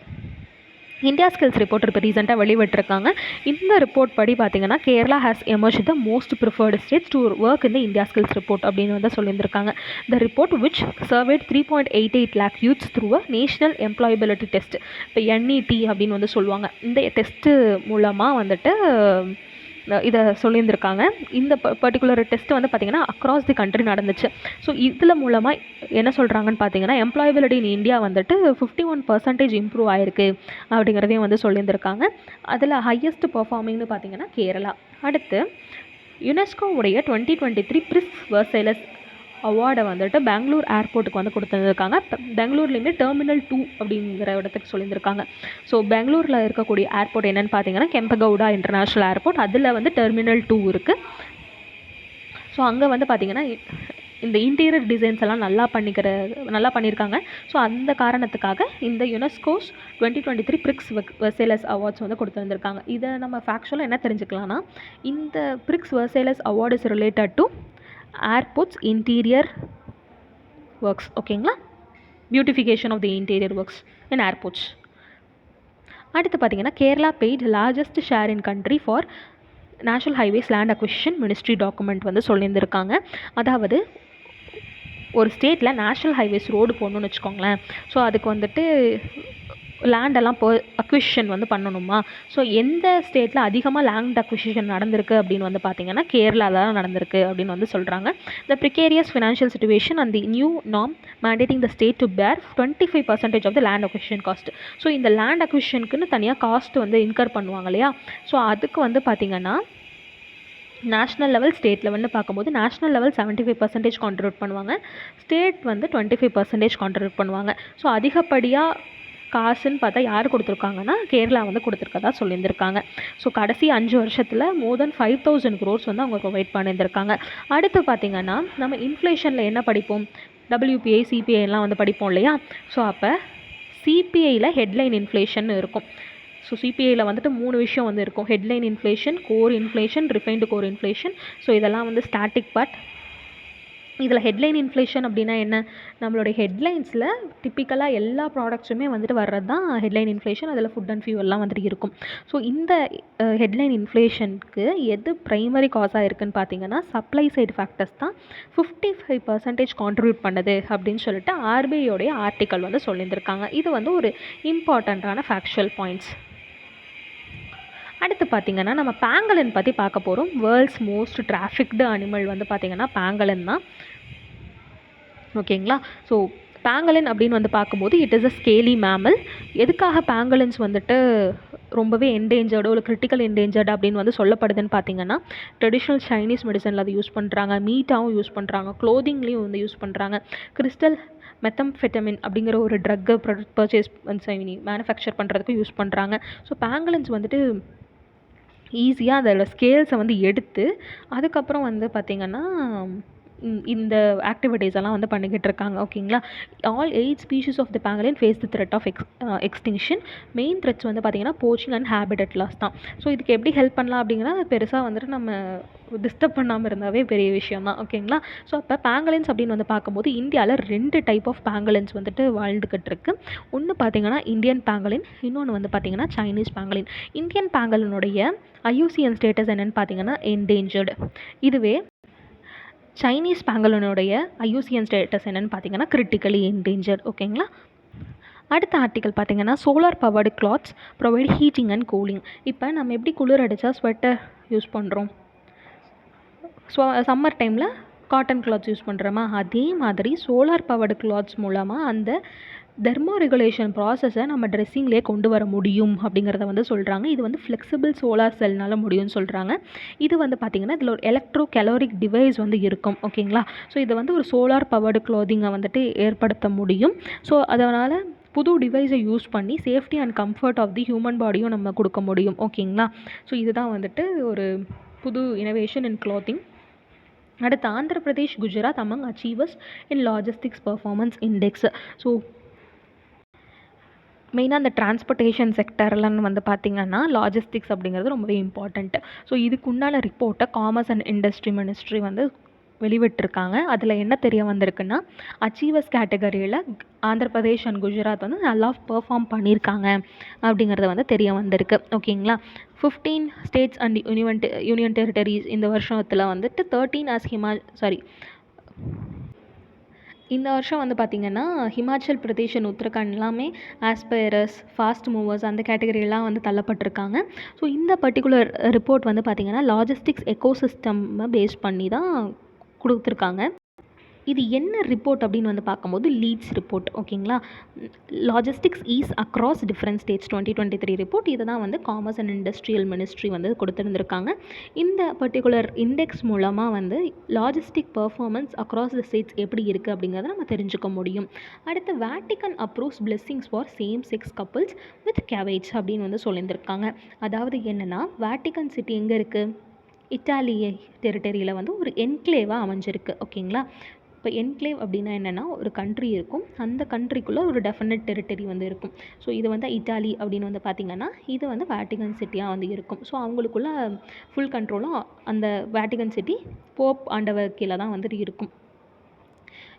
இப்போ ரீசெண்டாக வெளிவிட்டிருக்காங்க. இந்த ரிப்போர்ட் படி பார்த்திங்கன்னா Kerala has emerge the most preferred states to work இந்த இந்தியா ஸ்கில்ஸ் ரிப்போர்ட் அப்படின்னு வந்து சொல்லியிருந்திருக்காங்க. The report which surveyed 3.88 lakh youths through a national employability test. இப்போ NET அப்படின்னு வந்து சொல்லுவாங்க. இந்த டெஸ்ட்டு மூலமாக வந்துட்டு இதை சொல்லியிருந்திருக்காங்க. இந்த பர்டிகுலர் டெஸ்ட் வந்து பார்த்திங்கன்னா அக்ராஸ் தி கண்ட்ரி நடந்துச்சு. ஸோ இதில் மூலமாக என்ன சொல்கிறாங்கன்னு பார்த்தீங்கன்னா எம்ப்ளாயபிலிட்டி இன் இந்தியா வந்துட்டு 51% இம்ப்ரூவ் ஆகிருக்கு அப்படிங்கிறதையும் வந்து சொல்லியிருந்திருக்காங்க. அதில் ஹையஸ்ட் பர்ஃபார்மிங்னு பார்த்திங்கன்னா கேரளா. அடுத்து யுனெஸ்கோவுடைய 2023 பிரிஸ் வெர்சைலஸ் அவார்டை வந்துட்டு பெங்களூர் ஏர்போர்ட்டுக்கு வந்து கொடுத்துருக்காங்க. பெங்களூர்லேயுமே டெர்மினல் 2 அப்படிங்கிற இடத்துக்கு சொல்லியிருந்திருக்காங்க. ஸோ பெங்களூரில் இருக்கக்கூடிய ஏர்போர்ட் என்னென்னு பார்த்தீங்கன்னா கெம்பகவுடா இன்டர்நேஷ்னல் ஏர்போர்ட். அதில் வந்து டெர்மினல் 2 இருக்குது. ஸோ அங்கே வந்து பார்த்திங்கன்னா இந்த இன்டீரியர் டிசைன்ஸ் எல்லாம் நல்லா பண்ணியிருக்காங்க. ஸோ அந்த காரணத்துக்காக இந்த யுனெஸ்கோஸ் 2023 பிரிக்ஸ் வெர்சைலஸ் அவார்ட்ஸ் வந்து கொடுத்துருந்துருக்காங்க. இதை நம்ம ஃபேக்சுவலாக என்ன தெரிஞ்சுக்கலாம்னா, இந்த Prix Versailles award is related to airports interior works. ஓகேங்களா, beautification of the interior works in airports. அடுத்து பார்த்தீங்கன்னா Kerala paid largest share in country for national highways land acquisition ministry document வந்து சொல்லியிருந்திருக்காங்க. அதாவது ஒரு ஸ்டேட்டில் நேஷ்னல் ஹைவேஸ் ரோடு போடணுன்னு வச்சுக்கோங்களேன். ஸோ அதுக்கு வந்துட்டு லேண்டெல்லாம் அக்விசிஷன் வந்து பண்ணணுமா. ஸோ எந்த ஸ்டேட்டில் அதிகமாக லேண்ட் அக்விசிஷன் நடந்திருக்கு அப்படின்னு வந்து பார்த்திங்கன்னா கேரளாவில் தான் நடந்திருக்கு அப்படின்னு வந்து சொல்கிறாங்க. The precarious financial situation and the new norm mandating the state to bear 25% of the land acquisition cost. So இந்த லேண்ட் அக்விசிஷனுக்குன்னு தனியாக காஸ்ட் வந்து இன்கர் பண்ணுவாங்க இல்லையா. ஸோ அதுக்கு வந்து பார்த்திங்கன்னா நேஷ்னல் லெவல் ஸ்டேட் லெவல்னு பார்க்கும்போது நேஷ்னல் லெவல் 75% கான்ட்ரிபியூட் பண்ணுவாங்க, ஸ்டேட் வந்து 25% கான்ட்ரிபியூட் பண்ணுவாங்க. ஸோ அதிகப்படியாக காசுன்னு பார்த்தா யார் கொடுத்துருக்காங்கன்னா கேரளா வந்து கொடுத்துருக்கதா சொல்லியிருந்திருக்காங்க. ஸோ கடைசி 5 வருஷத்தில் மோர் தென் 5000 crores வந்து அவங்க ப்ரொவைட் பண்ணியிருந்திருக்காங்க. அடுத்து பார்த்திங்கன்னா நம்ம இன்ஃப்ளேஷனில் என்ன படிப்போம், WPI CPI எல்லாம் வந்து படிப்போம் இல்லையா. ஸோ அப்போ சிபிஐயில் ஹெட்லைன் இன்ஃப்ளேஷன் இருக்கும். ஸோ சிபிஐயில் வந்துட்டு 3 விஷயம் வந்து இருக்கும், headline inflation, core inflation, refined core inflation. So இதெல்லாம் வந்து ஸ்டாட்டிக் பார்ட். இதில் ஹெட்லைன் இன்ஃப்ளேஷன் அப்படின்னா என்ன, நம்மளுடைய ஹெட்லைன்ஸில் டிப்பிக்கலாக எல்லா ப்ராடக்ட்ஸுமே வந்துட்டு வர்றது தான் ஹெட்லைன் இன்ஃப்ளேஷன். அதில் ஃபுட் அண்ட் ஃபியூவெல்லாம் வந்துட்டு இருக்கும். ஸோ இந்த ஹெட்லைன் இன்ஃப்ளேஷனுக்கு எது ப்ரைமரி காஸாக இருக்குதுன்னு பார்த்தீங்கன்னா சப்ளை சைடு ஃபேக்டர்ஸ் தான் 55% கான்ட்ரிபியூட் பண்ணுது அப்படின்னு சொல்லிட்டு ஆர்பிஐயோடைய ஆர்டிக்கல் வந்து சொல்லியிருந்திருக்காங்க. இது வந்து ஒரு இம்பார்ட்டண்ட்டான ஃபேக்சுவல் பாயிண்ட்ஸ். அடுத்து பார்த்திங்கன்னா நம்ம பேங்கலின் பற்றி பார்க்க போகிறோம். வேர்ல்ட்ஸ் மோஸ்ட் டிராஃபிக்டு அனிமல் வந்து பார்த்திங்கன்னா பேங்கலின் தான். ஓகேங்களா. ஸோ பேங்கலின் அப்படின்னு வந்து பார்க்கும்போது it is a scaly mammal. எதுக்காக பேங்கலின்ஸ் வந்துட்டு ரொம்பவே என்டேஞ்சர்டு ஒரு கிரிட்டிக்கல் என்டேஞ்சர்டு அப்படின்னு வந்து சொல்லப்படுதுன்னு பார்த்தீங்கன்னா ட்ரெடிஷ்னல் சைனீஸ் மெடிசனில் அதை யூஸ் பண்ணுறாங்க, மீட்டாகவும் யூஸ் பண்ணுறாங்க, க்ளோதிங்லேயும் வந்து யூஸ் பண்ணுறாங்க, கிறிஸ்டல் மெத்தம்ஃபெட்டமின் அப்படிங்கிற ஒரு ட்ரக்கை பர்ச்சேஸ் மேனுஃபேக்சர் பண்ணுறதுக்கு யூஸ் பண்ணுறாங்க. ஸோ பேங்கலின்ஸ் வந்துட்டு ஈஸியாக அதோட ஸ்கேல்ஸை வந்து எடுத்து அதுக்கப்புறம் வந்து பார்த்திங்கன்னா இந்த ஆக்டிவிட்டீஸ் எல்லாம் வந்து பண்ணிக்கிட்டு இருக்காங்க. ஓகேங்களா. All 8 species of the pangolin face the threat of extinction. Main threats வந்து பார்த்திங்கன்னா போச்சிங் அண்ட் ஹேபிடட் லாஸ் தான். ஸோ இதுக்கு எப்படி ஹெல்ப் பண்ணலாம் அப்படிங்கன்னா பெருசாக வந்துட்டு நம்ம டிஸ்டர்ப் பண்ணாமல் இருந்தாவே பெரிய விஷயம் தான். ஓகேங்களா. ஸோ அப்போ பேங்கலின்ஸ் அப்படின்னு வந்து பார்க்கும்போது இந்தியாவில் 2 டைப் ஆஃப் பேங்கலின்ஸ் வந்துட்டு வாழ்ந்துக்கிட்டு இருக்கு. ஒன்று பார்த்திங்கன்னா இந்தியன் பேங்கலின், இன்னொன்று வந்து பார்த்திங்கன்னா சைனீஸ் பேங்கலின். இந்தியன் பேங்கலினுடைய IUCN ஸ்டேட்டஸ் என்னென்னு பார்த்திங்கன்னா என்டேஞ்சர்டு. இதுவே சைனீஸ் பேங்கலினுடைய IUCN ஸ்டேட்டஸ் என்னென்னு பார்த்தீங்கன்னா கிரிட்டிக்கலி என்டேஞ்சர்ட். ஓகேங்களா. அடுத்த ஆர்டிக்கல் பார்த்தீங்கன்னா solar powered clothes provide heating and cooling. இப்போ நம்ம எப்படி குளிர் அடித்தா ஸ்வெட்டர் யூஸ் பண்ணுறோம், சம்மர் டைமில் காட்டன் கிளாத்ஸ் யூஸ் பண்ணுறோமா, அதே மாதிரி சோலார் பவர்டு கிளாத்ஸ் மூலமாக அந்த தெர்மோ ரெகுலேஷன் ப்ராசஸை நம்ம ட்ரெஸ்ஸிங்லேயே கொண்டு வர முடியும் அப்படிங்கிறத வந்து சொல்கிறாங்க. இது வந்து ஃப்ளெக்சிபிள் சோலார் செல்னால் முடியும்னு சொல்கிறாங்க. இது வந்து பார்த்திங்கன்னா இதில் ஒரு எலக்ட்ரோ கேலோரிக் டிவைஸ் வந்து இருக்கும். ஓகேங்களா. ஸோ இதை வந்து ஒரு சோலார் பவர்டு க்ளோதிங்கை வந்துட்டு ஏற்படுத்த முடியும். ஸோ அதனால் புது டிவைஸை யூஸ் பண்ணி safety and comfort of the human பாடியும் நம்ம கொடுக்க முடியும். ஓகேங்களா. ஸோ இதுதான் வந்துட்டு ஒரு புது இனோவேஷன் இன் க்ளாத்திங். அடுத்து ஆந்திர பிரதேஷ், குஜராத் அமங் அச்சீவர்ஸ் இன் லாஜிஸ்டிக்ஸ் பர்ஃபார்மன்ஸ் இண்டெக்ஸ். ஸோ மெயினாக அந்த டிரான்ஸ்போர்ட்டேஷன் செக்டர்லாம் வந்து பார்த்திங்கன்னா லாஜிஸ்டிக்ஸ் அப்படிங்கிறது ரொம்பவே இம்பார்ட்டண்ட்டு. ஸோ இதுக்கு உண்டான ரிப்போர்ட்டை காமர்ஸ் அண்ட் இண்டஸ்ட்ரி மினிஸ்ட்ரி வந்து வெளிவிட்டிருக்காங்க. அதில் என்ன தெரிய வந்திருக்குன்னா அச்சீவர்ஸ் கேட்டகரியில் ஆந்திர பிரதேஷ் அண்ட் குஜராத் வந்து நல்லா பெர்ஃபார்ம் பண்ணியிருக்காங்க அப்படிங்கிறத வந்து தெரிய வந்திருக்கு. ஓகேங்களா. 15 ஸ்டேட்ஸ் அண்ட் யூனியன் டெரிட்டரிஸ் இந்த வருஷத்தில் வந்துட்டு 13 இந்த வருஷம் வந்து பார்த்திங்கன்னா ஹிமாச்சல் பிரதேஷ் அண்ட் உத்தரகாண்ட் எல்லாமே ஆஸ்பைரஸ், ஃபாஸ்ட் மூவர்ஸ் அந்த கேட்டகரியெல்லாம் வந்து தள்ளப்பட்டிருக்காங்க. ஸோ இந்த பர்டிகுலர் ரிப்போர்ட் வந்து பார்த்திங்கன்னா லாஜிஸ்டிக்ஸ் எக்கோசிஸ்டம்மை பேஸ் பண்ணி தான் கொடுத்துருக்காங்க. இது என்ன ரிப்போர்ட் அப்படின்னு வந்து பார்க்கும்போது லீட்ஸ் ரிப்போர்ட். ஓகேங்களா. Logistics ease across different states 2023 report. இதை தான் வந்து காமர்ஸ் அண்ட் இண்டஸ்ட்ரியல் மினிஸ்ட்ரி வந்து கொடுத்துருந்துருக்காங்க. இந்த பர்டிகுலர் இண்டெக்ஸ் மூலமாக வந்து logistic performance across the states எப்படி இருக்குது அப்படிங்கிறத நம்ம தெரிஞ்சுக்க முடியும். அடுத்து Vatican approves blessings for same sex couples with caveat அப்படின்னு வந்து சொல்லியிருந்திருக்காங்க. அதாவது என்னென்னா வேட்டிகன் சிட்டி எங்கே இருக்குது, இட்டாலி டெரிட்டரியில் வந்து ஒரு என்க்ளேவாக அமைஞ்சிருக்கு. ஓகேங்களா. இப்போ என்க்ளேவ் அப்படின்னா என்னென்னா ஒரு கண்ட்ரி இருக்கும், அந்த கண்ட்ரிக்குள்ளே ஒரு டெஃபினட் டெரிட்டரி வந்து இருக்கும். ஸோ இது வந்து இட்டாலி அப்படின்னு வந்து பார்த்திங்கன்னா இது வந்து வேட்டிகன் சிட்டியாக வந்து இருக்கும். ஸோ அவங்களுக்குள்ள ஃபுல் கண்ட்ரோலும் அந்த வேட்டிகன் சிட்டி போப் ஆண்டவர் கீழே தான் வந்துட்டு இருக்கும்.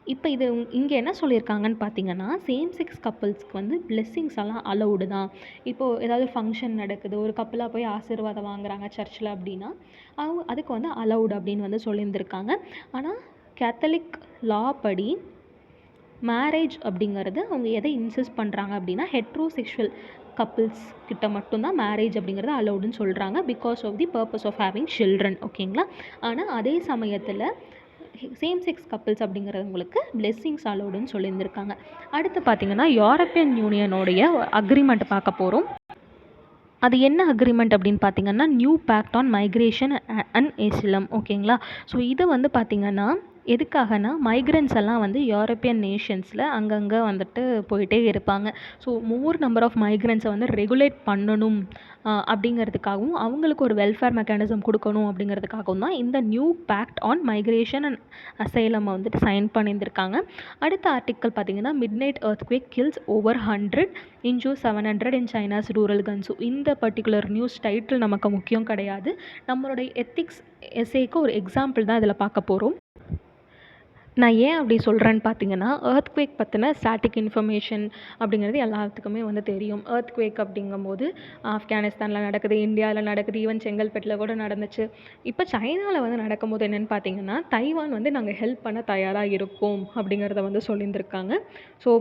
இப்போ இது இங்கே என்ன சொல்லியிருக்காங்கன்னு பார்த்தீங்கன்னா, சேம் செக்ஸ் கப்புள்ஸ்க்கு வந்து பிளெஸ்ஸிங்ஸ் எல்லாம் அலவுடு தான். இப்போது ஏதாவது ஃபங்க்ஷன் நடக்குது, ஒரு கப்புலாக போய் ஆசீர்வாதம் வாங்குறாங்க சர்ச்சில் அப்படின்னா, அவங்க அதுக்கு வந்து அலவுட் அப்படின்னு வந்து சொல்லியிருந்திருக்காங்க. ஆனால் கேத்தலிக் லா படி மேரேஜ் அப்படிங்கிறது அவங்க எதை இன்சிஸ்ட் பண்ணுறாங்க அப்படின்னா, ஹெட்ரோசெக்ஷுவல் கப்புள்ஸ் கிட்ட மட்டும்தான் மேரேஜ் அப்படிங்கிறது அலவுடுன்னு சொல்கிறாங்க, because of the purpose of having children. ஓகேங்களா? ஆனால் அதே சமயத்தில் சேம் செக்ஸ் கப்புள்ஸ் அப்படிங்கிறவங்களுக்கு பிளெஸ்ஸிங்ஸ் அலோடுன்னு சொல்லியிருந்திருக்காங்க. அடுத்து பார்த்திங்கன்னா, யூரோப்பியன் யூனியனோடைய அக்ரிமெண்ட் பார்க்க போகிறோம். அது என்ன அக்ரிமெண்ட் அப்படின்னு பார்த்தீங்கன்னா, new pact on migration and asylum. ஓகேங்களா? ஸோ இது வந்து பார்த்திங்கன்னா எதுக்காகனா, மைக்ரன்ஸ் எல்லாம் வந்து யூரோப்பியன் நேஷன்ஸில் அங்கங்கே வந்துட்டு போயிட்டே இருப்பாங்க. ஸோ மோர் நம்பர் ஆஃப் மைக்ரன்ஸை வந்து ரெகுலேட் பண்ணணும் அப்படிங்கிறதுக்காகவும், அவங்களுக்கு ஒரு வெல்ஃபேர் மெக்கானிசம் கொடுக்கணும் அப்படிங்கிறதுக்காகவும் தான் இந்த new pact on migration and asylum வந்துட்டு சைன் பண்ணியிருந்திருக்காங்க. அடுத்த ஆர்டிக்கல் பார்த்திங்கன்னா, midnight earthquake kills over 100 injure 700 in China's rural Gansu. இந்த பர்டிகுலர் நியூஸ் டைட்டில் நமக்கு முக்கியம் கிடையாது. நம்மளுடைய எத்திக்ஸ் எஸ்ஏக்கு ஒரு எக்ஸாம்பிள் தான் இதில் பார்க்க போகிறோம். நான் ஏன் அப்படி சொல்கிறேன்னு பார்த்தீங்கன்னா, எர்த்குவேக் பற்றின ஸ்டாட்டிக் இன்ஃபர்மேஷன் அப்படிங்கிறது எல்லாத்துக்குமே வந்து தெரியும். எர்த்குவேக் அப்படிங்கும்போது ஆப்கானிஸ்தானில் நடக்குது, இந்தியாவில் நடக்குது, ஈவன் செங்கல்பட்டில் கூட நடந்துச்சு. இப்போ சைனாவில் வந்து நடக்கும்போது என்னென்னு பார்த்தீங்கன்னா, தைவான் வந்து நாங்கள் ஹெல்ப் பண்ண தயாராக இருக்கோம் அப்படிங்கிறத வந்து சொல்லியிருந்திருக்காங்க. ஸோ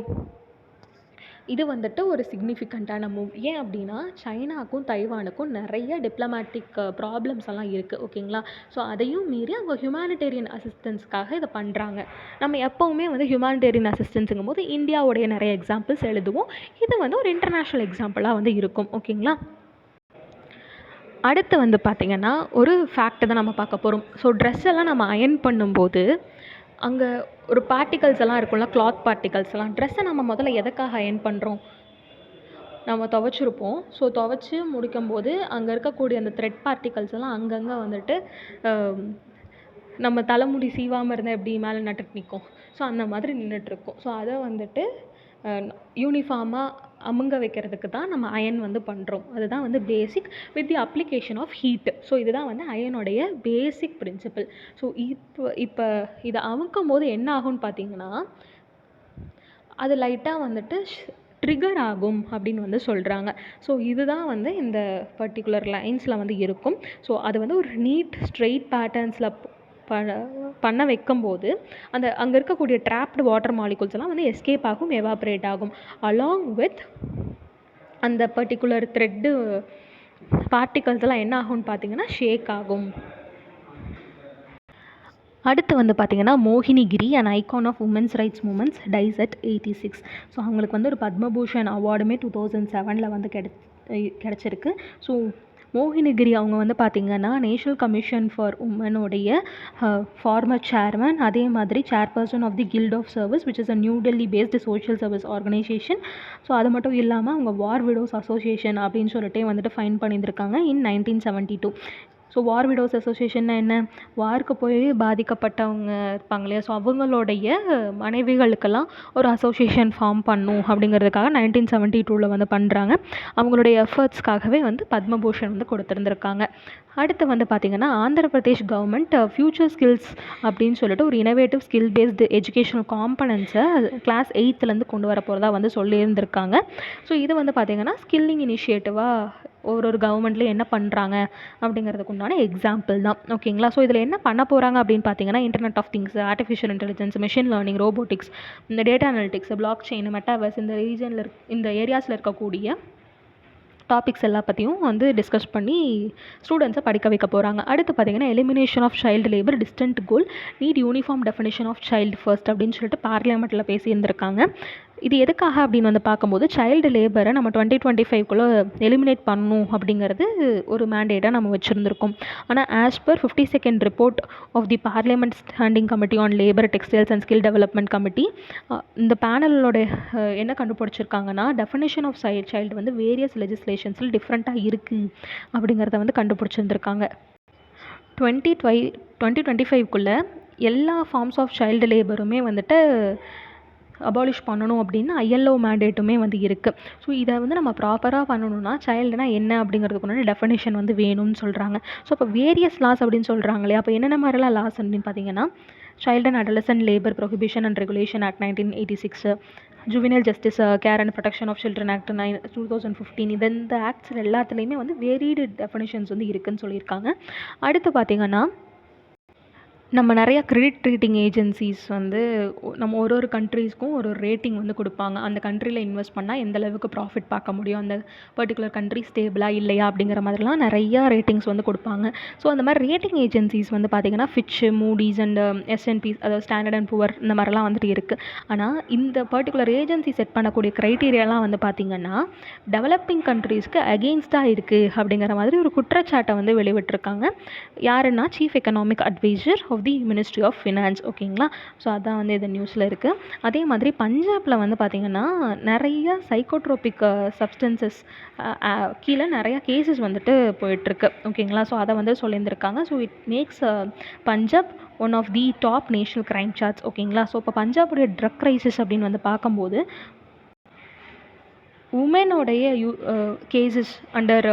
இது வந்துட்டு ஒரு சிக்னிஃபிகண்ட்டான மூவ். ஏன் அப்படின்னா, சைனாக்கும் தைவானுக்கும் நிறைய டிப்ளமேட்டிக் ப்ராப்ளம்ஸ் எல்லாம் இருக்குது. ஓகேங்களா? ஸோ அதையும் மீறி அவங்க ஹியூமானிட்டேரியன் அசிஸ்டன்ஸ்க்காக இதை பண்ணுறாங்க. நம்ம எப்போவுமே வந்து ஹியூமானிட்டேரியன் அசிஸ்டன்ஸுங்கும் போது இந்தியாவுடைய நிறைய எக்ஸாம்பிள்ஸ் எழுதுவோம். இது வந்து ஒரு இன்டர்நேஷ்னல் எக்ஸாம்பிளாக வந்து இருக்கும். ஓகேங்களா? அடுத்து வந்து பார்த்திங்கன்னா, ஒரு ஃபேக்ட் தான் நம்ம பார்க்க போகிறோம். ஸோ ட்ரெஸ் எல்லாம் நம்ம அயர்ன் பண்ணும்போது அங்கே ஒரு பார்ட்டிகல்ஸ் எல்லாம் இருக்கும்ல, கிளாத் பார்ட்டிகல்ஸ் எல்லாம். ட்ரெஸ்ஸை நம்ம முதல்ல எதுக்காக அயர்ன் பண்ணுறோம்? நம்ம துவைச்சிருப்போம். ஸோ துவைச்சி முடிக்கும்போது அங்கே இருக்கக்கூடிய அந்த த்ரெட் பார்ட்டிகல்ஸ் எல்லாம் அங்கங்கே வந்துட்டு நம்ம தலைமுடி சீவாமல் இருந்தால் எப்படி மேலே நட்டுட்டு நிற்கும், ஸோ அந்த மாதிரி நின்றுட்டுருக்கும். ஸோ அதை வந்துட்டு யூனிஃபார்மாக அமுங்க வைக்கிறதுக்கு தான் நம்ம அயன் வந்து பண்ணுறோம். அதுதான் வந்து basic with the application of heat. So இதுதான் வந்து அயனுடைய பேசிக் பிரின்சிபிள். ஸோ இப்போ இதை அமுக்கும் போது என்ன ஆகும்னு பார்த்தீங்கன்னா, அது லைட்டாக வந்துட்டு ட்ரிகர் ஆகும் அப்படின்னு வந்து சொல்கிறாங்க. ஸோ இதுதான் வந்து இந்த பர்டிகுலர் லைன்ஸில் வந்து இருக்கும். ஸோ அது வந்து ஒரு நீட் ஸ்ட்ரெயிட் பேட்டர்ன்ஸில் பண்ண வைக்கும்போது அந்த அங்கே இருக்கக்கூடிய ட்ராப்டு வாட்டர் மாலிகுல்ஸ் எல்லாம் வந்து எஸ்கேப் ஆகும், எவாப்ரேட் ஆகும். அலாங் வித் அந்த பர்டிகுலர் த்ரெட்டு பார்ட்டிகல்ஸ் எல்லாம் என்ன ஆகும்னு பார்த்தீங்கன்னா ஷேக் ஆகும். அடுத்து வந்து பார்த்திங்கன்னா, மோகினிகிரி and icon of women's rights moments dies at 86. So அவங்களுக்கு வந்து ஒரு பத்மபூஷன் அவார்டுமே 2007 வந்து கிடச்சிருக்கு. ஸோ மோகினிகிரி அவங்க வந்து பார்த்திங்கன்னா, national commission for உமனோடைய farmer chairman, அதே மாதிரி chairperson of the guilt of service which is a new Delhi based social service organisation. So அது மட்டும் இல்லாமல் அவங்க வார் விடோஸ் அசோசியேஷன் அப்படின்னு சொல்லிட்டு வந்துட்டு ஃபைன் பண்ணியிருந்திருக்காங்க இன் 1972. ஸோ வார் விடோஸ் அசோசியேஷன்னா என்ன? வாருக்கு போய் பாதிக்கப்பட்டவங்க இருப்பாங்க இல்லையா, ஸோ அவங்களுடைய மனைவிகளுக்கெல்லாம் ஒரு அசோசியேஷன் ஃபார்ம் பண்ணும் அப்படிங்கிறதுக்காக 1972 வந்து பண்ணுறாங்க. அவங்களுடைய எஃபர்ட்ஸ்க்காகவே வந்து பத்மபூஷன் வந்து கொடுத்துருந்துருக்காங்க. அடுத்து வந்து பார்த்திங்கன்னா, Andhra Pradesh government future skills அப்படின்னு சொல்லிட்டு ஒரு இனோவேட்டிவ் ஸ்கில் பேஸ்டு எஜுகேஷனல் காம்பனன்ஸை கிளாஸ் 8லேருந்து கொண்டு வர போகிறதா வந்து சொல்லியிருந்திருக்காங்க. ஸோ இது வந்து பார்த்திங்கன்னா ஸ்கில்லிங் இனிஷியேட்டிவாக ஒரு கவர்மெண்ட்லேயும் என்ன பண்ணுறாங்க அப்படிங்கிறதுக்கு உண்டான எக்ஸாம்பிள் தான். ஓகேங்களா? ஸோ இதில் என்ன பண்ண போகிறாங்க அப்படின்னு பார்த்தீங்கன்னா, internet of things, artificial intelligence, machine learning, robotics, இந்த data analytics, blockchain, metaverse, இந்த ரீஜனில் இந்த ஏரியாஸில் இருக்கக்கூடிய டாபிக்ஸ் எல்லா பற்றியும் வந்து டிஸ்கஸ் பண்ணி ஸ்டூடெண்ட்ஸை படிக்க வைக்க போகிறாங்க. அடுத்து பார்த்திங்கன்னா, elimination of child labour distant goal need uniform definition of child first அப்படின்னு சொல்லிட்டு பார்லிமெண்ட்டில் பேசியிருந்திருக்காங்க. இது எதுக்காக அப்படின்னு வந்து பார்க்கும்போது, சைல்டு லேபரை நம்ம 2025 எலிமினேட் பண்ணணும் அப்படிங்கிறது ஒரு மேண்டேட்டாக நம்ம வச்சுருந்துருக்கோம். ஆனால் as per 52nd report of the parliament standing committee on labour, textiles and skill development committee, இந்த பேனலோட என்ன கண்டுபிடிச்சிருக்காங்கன்னா, டெஃபினேஷன் ஆஃப் சைல்டு வந்து வேரியஸ் லெஜிஸ்லேஷன்ஸில் டிஃப்ரெண்ட்டாக இருக்குது அப்படிங்கிறத வந்து கண்டுபிடிச்சிருந்துருக்காங்க. 2025 எல்லா ஃபார்ம்ஸ் ஆஃப் சைல்டு லேபருமே வந்துட்டு அபாலிஷ் பண்ணணும் அப்படின்னு ILO மேண்டேட்டுமே வந்து இருக்குது. ஸோ இதை வந்து நம்ம ப்ராப்பராக பண்ணணும்னா சைல்டுனா என்ன அப்படிங்கிறதுக்குள்ள டெஃபினேஷன் வந்து வேணும்னு சொல்கிறாங்க. ஸோ இப்போ வேரியஸ் லாஸ் அப்படின்னு சொல்கிறாங்க இல்லையா, அப்போ என்னென்ன மாதிரிலாம் லாஸ் அப்படின்னு பார்த்தீங்கன்னா, child and adolescent labour prohibition and regulation act 1986, juvenile justice care and protection of children act 2015. இந்த ஆக்ட்ஸ் எல்லாத்துலேயுமே வந்து வேரியடு டெஃபினிஷன்ஸ் வந்து இருக்குதுன்னு சொல்லியிருக்காங்க. அடுத்து பார்த்திங்கன்னா நம்ம நிறையா கிரெடிட் ரேட்டிங் ஏஜென்சிஸ் வந்து நம்ம ஒரு கண்ட்ரீஸ்க்கும் ஒரு ரேட்டிங் வந்து கொடுப்பாங்க. அந்த கண்ட்ரியில் இன்வெஸ்ட் பண்ணால் எந்த அளவுக்கு ப்ராஃபிட் பார்க்க முடியும், அந்த பர்டிகுலர் கண்ட்ரி ஸ்டேபிளாக இல்லையா அப்படிங்கிற மாதிரிலாம் நிறையா ரேட்டிங்ஸ் வந்து கொடுப்பாங்க. ஸோ அந்த மாதிரி ரேட்டிங் ஏஜென்சிஸ் வந்து பார்த்திங்கன்னா ஃபிட்ச், மூடிஸ் அண்ட் S&P, அதாவது ஸ்டாண்டர்ட் அண்ட் புவர், இந்த மாதிரிலாம் வந்துட்டு இருக்குது. ஆனால் இந்த பர்டிகுலர் ஏஜென்சி செட் பண்ணக்கூடிய க்ரைட்டீரியாலாம் வந்து பார்த்திங்கன்னா டெவலப்பிங் கண்ட்ரீஸ்க்கு அகெயின்ஸ்டாக இருக்குது அப்படிங்கிற மாதிரி ஒரு குற்றச்சாட்டை வந்து வெளிவிட்டிருக்காங்க. யாருன்னா chief economic adviser of the ministry of finance. ஓகேங்களா. ஸோ அதான் வந்து இது நியூஸில் இருக்குது. அதே மாதிரி பஞ்சாபில் வந்து பார்த்திங்கன்னா நிறைய சைக்கோட்ரோபிக் சப்ஸ்டன்சஸ் கீழே நிறையா கேசஸ் வந்துட்டு போயிட்டுருக்கு. ஓகேங்களா. ஸோ அதை வந்து சொல்லியிருந்திருக்காங்க. So it makes Punjab one of the top national crime charts. ஓகேங்களா. ஸோ இப்போ பஞ்சாபுடைய ட்ரக் க்ரைசிஸ் அப்படின்னு வந்து பார்க்கும்போது உமனோடைய கேசஸ் அண்டர்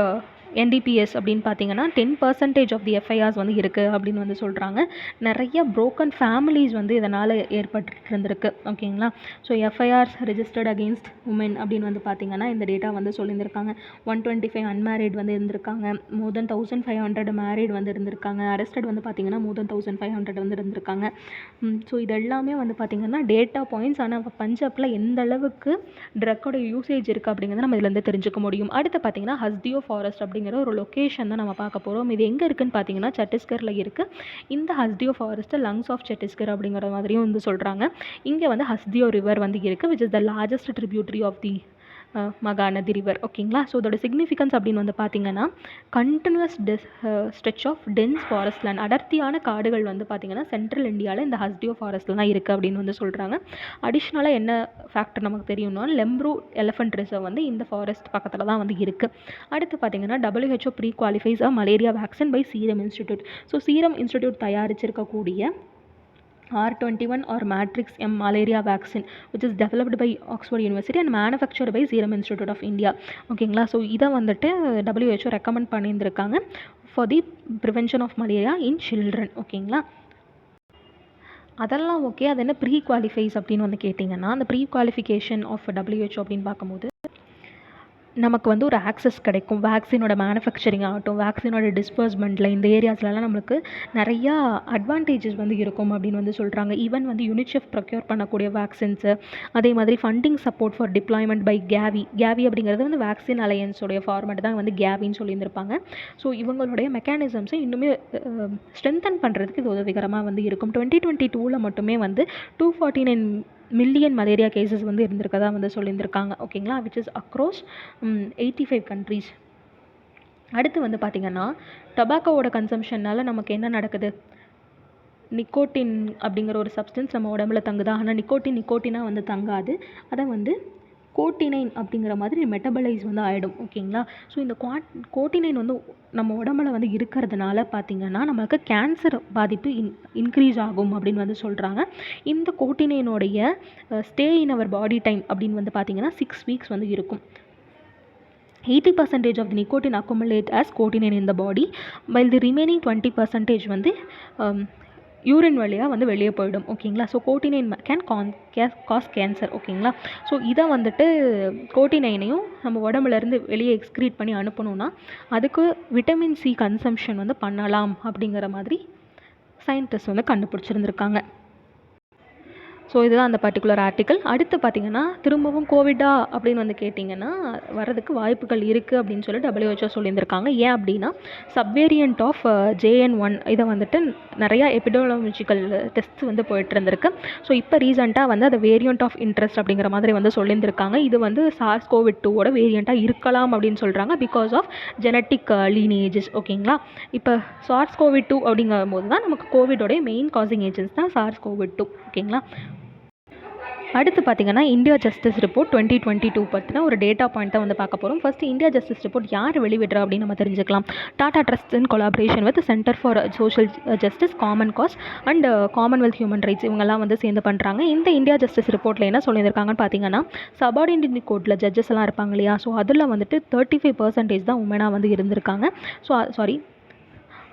NDPS அப்படின்னு பார்த்தீங்கன்னா 10% ஆஃப் தி எஃப்ஐஆர்ஸ் வந்து இருக்குது அப்படின்னு வந்து சொல்கிறாங்க. நிறைய ப்ரோக்கன் ஃபேமிலிஸ் வந்து இதனால் ஏற்பட்டு இருந்திருக்கு. ஓகேங்களா. So FIRs registered against woman அப்படின்னு வந்து பார்த்திங்கன்னா இந்த டேட்டா வந்து சொல்லியிருந்திருக்காங்க. 125 அன்மேரிட் வந்து இருந்திருக்காங்க. மோர் தென் 1500 மேரிட் வந்து இருந்திருக்காங்க. அரெஸ்டட் வந்து பார்த்திங்கன்னா மோர் தென் 1500 வந்து இருந்திருக்காங்க. ஸோ இது எல்லாமே வந்து பார்த்திங்கன்னா டேட்டா பாயிண்ட்ஸ். ஆனால் பஞ்சாபில் எந்த அளவுக்கு ட்ரக்கோட யூசேஜ் இருக்குது அப்படிங்கிறத நம்ம இதுலேருந்து தெரிஞ்சுக்க முடியும். அடுத்து பார்த்திங்கன்னா ஹஸ்தியோ ஃபாரஸ்ட் அப்படிங்கிற ஒரு லொக்கேஷன் தான் நம்ம பார்க்க போகிறோம். இது எங்கே இருக்குதுன்னு பார்த்தீங்கன்னா சத்தீஸ்கரில் இருக்குது. இந்த ஹஸ்தியோ ஃபாரஸ்ட்டு லங்ஸ் ஆஃப் சத்தீஸ்கர் அப்படிங்கிற மாதிரியும் வந்து சொல்கிறாங்க. இங்கே வந்து ஹஸ்தியோ ரிவர் வந்து இருக்குது, which is the largest tributary of the Mahanadi river. ஓகேங்களா. ஸோ இதோட சிக்னிஃபிகன்ஸ் அப்படின்னு வந்து பார்த்திங்கன்னா continuous stretch of dense forest land, அடர்த்தியான காடுகள் வந்து பார்த்திங்கன்னா சென்ட்ரல் இந்தியாவில் இந்த ஹஸ்தியோ ஃபாரஸ்ட்டில் தான் இருக்குது அப்படின்னு வந்து சொல்கிறாங்க. அடிஷ்னலாக என்ன ஃபேக்டர் நமக்கு தெரியும்னா லெம்ப்ரூ எலிஃபண்ட் ரிசர்வ் வந்து இந்த ஃபாரஸ்ட் பக்கத்தில் தான் வந்து இருக்குது. அடுத்து பார்த்திங்கன்னா WHO pre qualifies malaria vaccine by Serum Institute. So Serum Institute தயாரிச்சிருக்கக்கூடிய R21 or Matrix M malaria vaccine, which is developed by Oxford University and manufactured by Serum Institute of India. ஓகேங்களா. So இதை வந்துட்டு WHO recommend பண்ணியிருந்திருக்காங்க for the prevention of malaria in children. ஓகேங்களா. அதெல்லாம் okay. அது என்ன pre qualifies அப்படின்னு வந்து கேட்டிங்கன்னா அந்த ப்ரீ குவாலிஃபிகேஷன் ஆஃப் WHO அப்படின்னு பார்க்கும்போது நமக்கு வந்து ஒரு ஆக்சஸ் கிடைக்கும். வேக்சினோட மேனுஃபேக்சரிங் ஆகட்டும், வேக்சினோட டிஸ்பர்ஸ்மெண்ட்டில் இந்த ஏரியாஸ்லலாம் நம்மளுக்கு நிறையா அட்வான்டேஜஸ் வந்து இருக்கும் அப்படின்னு வந்து சொல்கிறாங்க. ஈவன் வந்து யூனிசெஃப் ப்ரொக்யூர் பண்ணக்கூடிய வேக்சின்ஸு, அதே மாதிரி funding support for deployment by Gavi அப்படிங்கிறது வந்து வேக்சின் அலையன்ஸோடைய ஃபார்மேட் தான் வந்து கேவின்னு சொல்லியிருந்திருப்பாங்க. ஸோ இவங்களுடைய மெக்கானிசம்ஸை இன்னுமே ஸ்ட்ரென்தன் பண்ணுறதுக்கு இது உதவிகரமாக வந்து இருக்கும். 2022 மட்டுமே வந்து 249 மில்லியன் மலேரியா கேசஸ் வந்து இருந்திருக்கதா வந்து சொல்லியிருந்திருக்காங்க. ஓகேங்களா. Which is across 85 countries. அடுத்து வந்து பார்த்திங்கன்னா டொபாக்கோவோட கன்சம்ஷனால் நமக்கு என்ன நடக்குது, நிக்கோட்டின் அப்படிங்கிற ஒரு சப்ஸ்டன்ஸ் நம்ம உடம்புல தங்குதா. ஆனால் நிக்கோட்டினாக வந்து தங்காது. அதை வந்து கோட்டினைன் அப்படிங்கிற மாதிரி மெட்டபலைஸ் வந்து ஆகிடும். ஓகேங்களா. ஸோ இந்த கோட்டினைன் வந்து நம்ம உடம்புல வந்து இருக்கிறதுனால பார்த்திங்கன்னா நம்மளுக்கு கேன்சர் பாதிப்பு இன்க்ரீஸ் ஆகும் அப்படின்னு வந்து சொல்கிறாங்க. இந்த கோட்டினைனுடைய stay in our body time அப்படின்னு வந்து பார்த்திங்கன்னா 6 வீக்ஸ் வந்து இருக்கும். 80% of the nicotine accumulate as cotinine in the body, while the remaining 20% வந்து யூரின் வழியாக வந்து வெளியே போயிடும். ஓகேங்களா. So cotinine can cause cancer. ஓகேங்களா. ஸோ இதை வந்துட்டு கோட்டினைனையும் நம்ம உடம்புலேருந்து வெளியே எக்ஸ்க்ரீட் பண்ணி அனுப்பணும்னா அதுக்கு விட்டமின் C கன்சம்ஷன் வந்து பண்ணலாம் அப்படிங்கிற மாதிரி சயின்டிஸ்ட் வந்து கண்டுபிடிச்சிருந்துருக்காங்க. ஸோ இதுதான் அந்த பர்டிகுலர் ஆர்டிக்கல். அடுத்து பார்த்திங்கன்னா திரும்பவும் கோவிடா அப்படின்னு வந்து கேட்டிங்கன்னா வரதுக்கு வாய்ப்புகள் இருக்குது அப்படின்னு சொல்லி WHO சொல்லியிருந்திருக்காங்க. ஏன் அப்படின்னா சப்வேரியண்ட் ஆஃப் JN1 இதை வந்துட்டு நிறையா எபிடமியாலஜிக்கல் டெஸ்ட் வந்து போயிட்டு இருந்திருக்கு. ஸோ இப்போ ரீசெண்டாக வந்து அது வேரியண்ட் ஆஃப் இன்ட்ரெஸ்ட் அப்படிங்கிற மாதிரி வந்து சொல்லியிருந்திருக்காங்க. இது வந்து SARS-CoV-2 வேரியண்ட்டாக இருக்கலாம் அப்படின்னு சொல்கிறாங்க பிகாஸ் ஆஃப் ஜெனட்டிக் லீனேஜஸ். ஓகேங்களா. இப்போ SARS-CoV-2 அப்படிங்கும் போது தான் நமக்கு கோவிடோடைய மெயின் காசிங் ஏஜென்ட்ஸ் தான் SARS-CoV-2. ஓகேங்களா. அடுத்து பார்த்திங்கன்னா இந்தியா ஜஸ்டிஸ் ரிப்போர்ட் 2022 பற்றின ஒரு டேட்டா பாயிண்ட்டை வந்து பார்க்க போகிறோம். ஃபஸ்ட்டு இந்தியா ஜஸ்டிஸ் ரிப்போர்ட் யார் வெளிவிடுறா அப்படின்னு நம்ம தெரிஞ்சுக்கலாம். Tata trust in collaboration with centre for social justice, common cause and commonwealth human rights இவங்கெல்லாம் வந்து சேர்ந்து பண்ணுறாங்க. இந்த இந்தியா ஜஸ்டிஸ் ரிப்போர்ட்டில் என்ன சொல்லியிருக்காங்கன்னு பார்த்தீங்கன்னா சபார்டினேட் கோர்ட்டில் ஜட்ஜஸ் எல்லாம் இருப்பாங்க இல்லையா. ஸோ அதில் வந்துட்டு 35% தான் உமனாக வந்து இருந்திருக்காங்க. ஸோ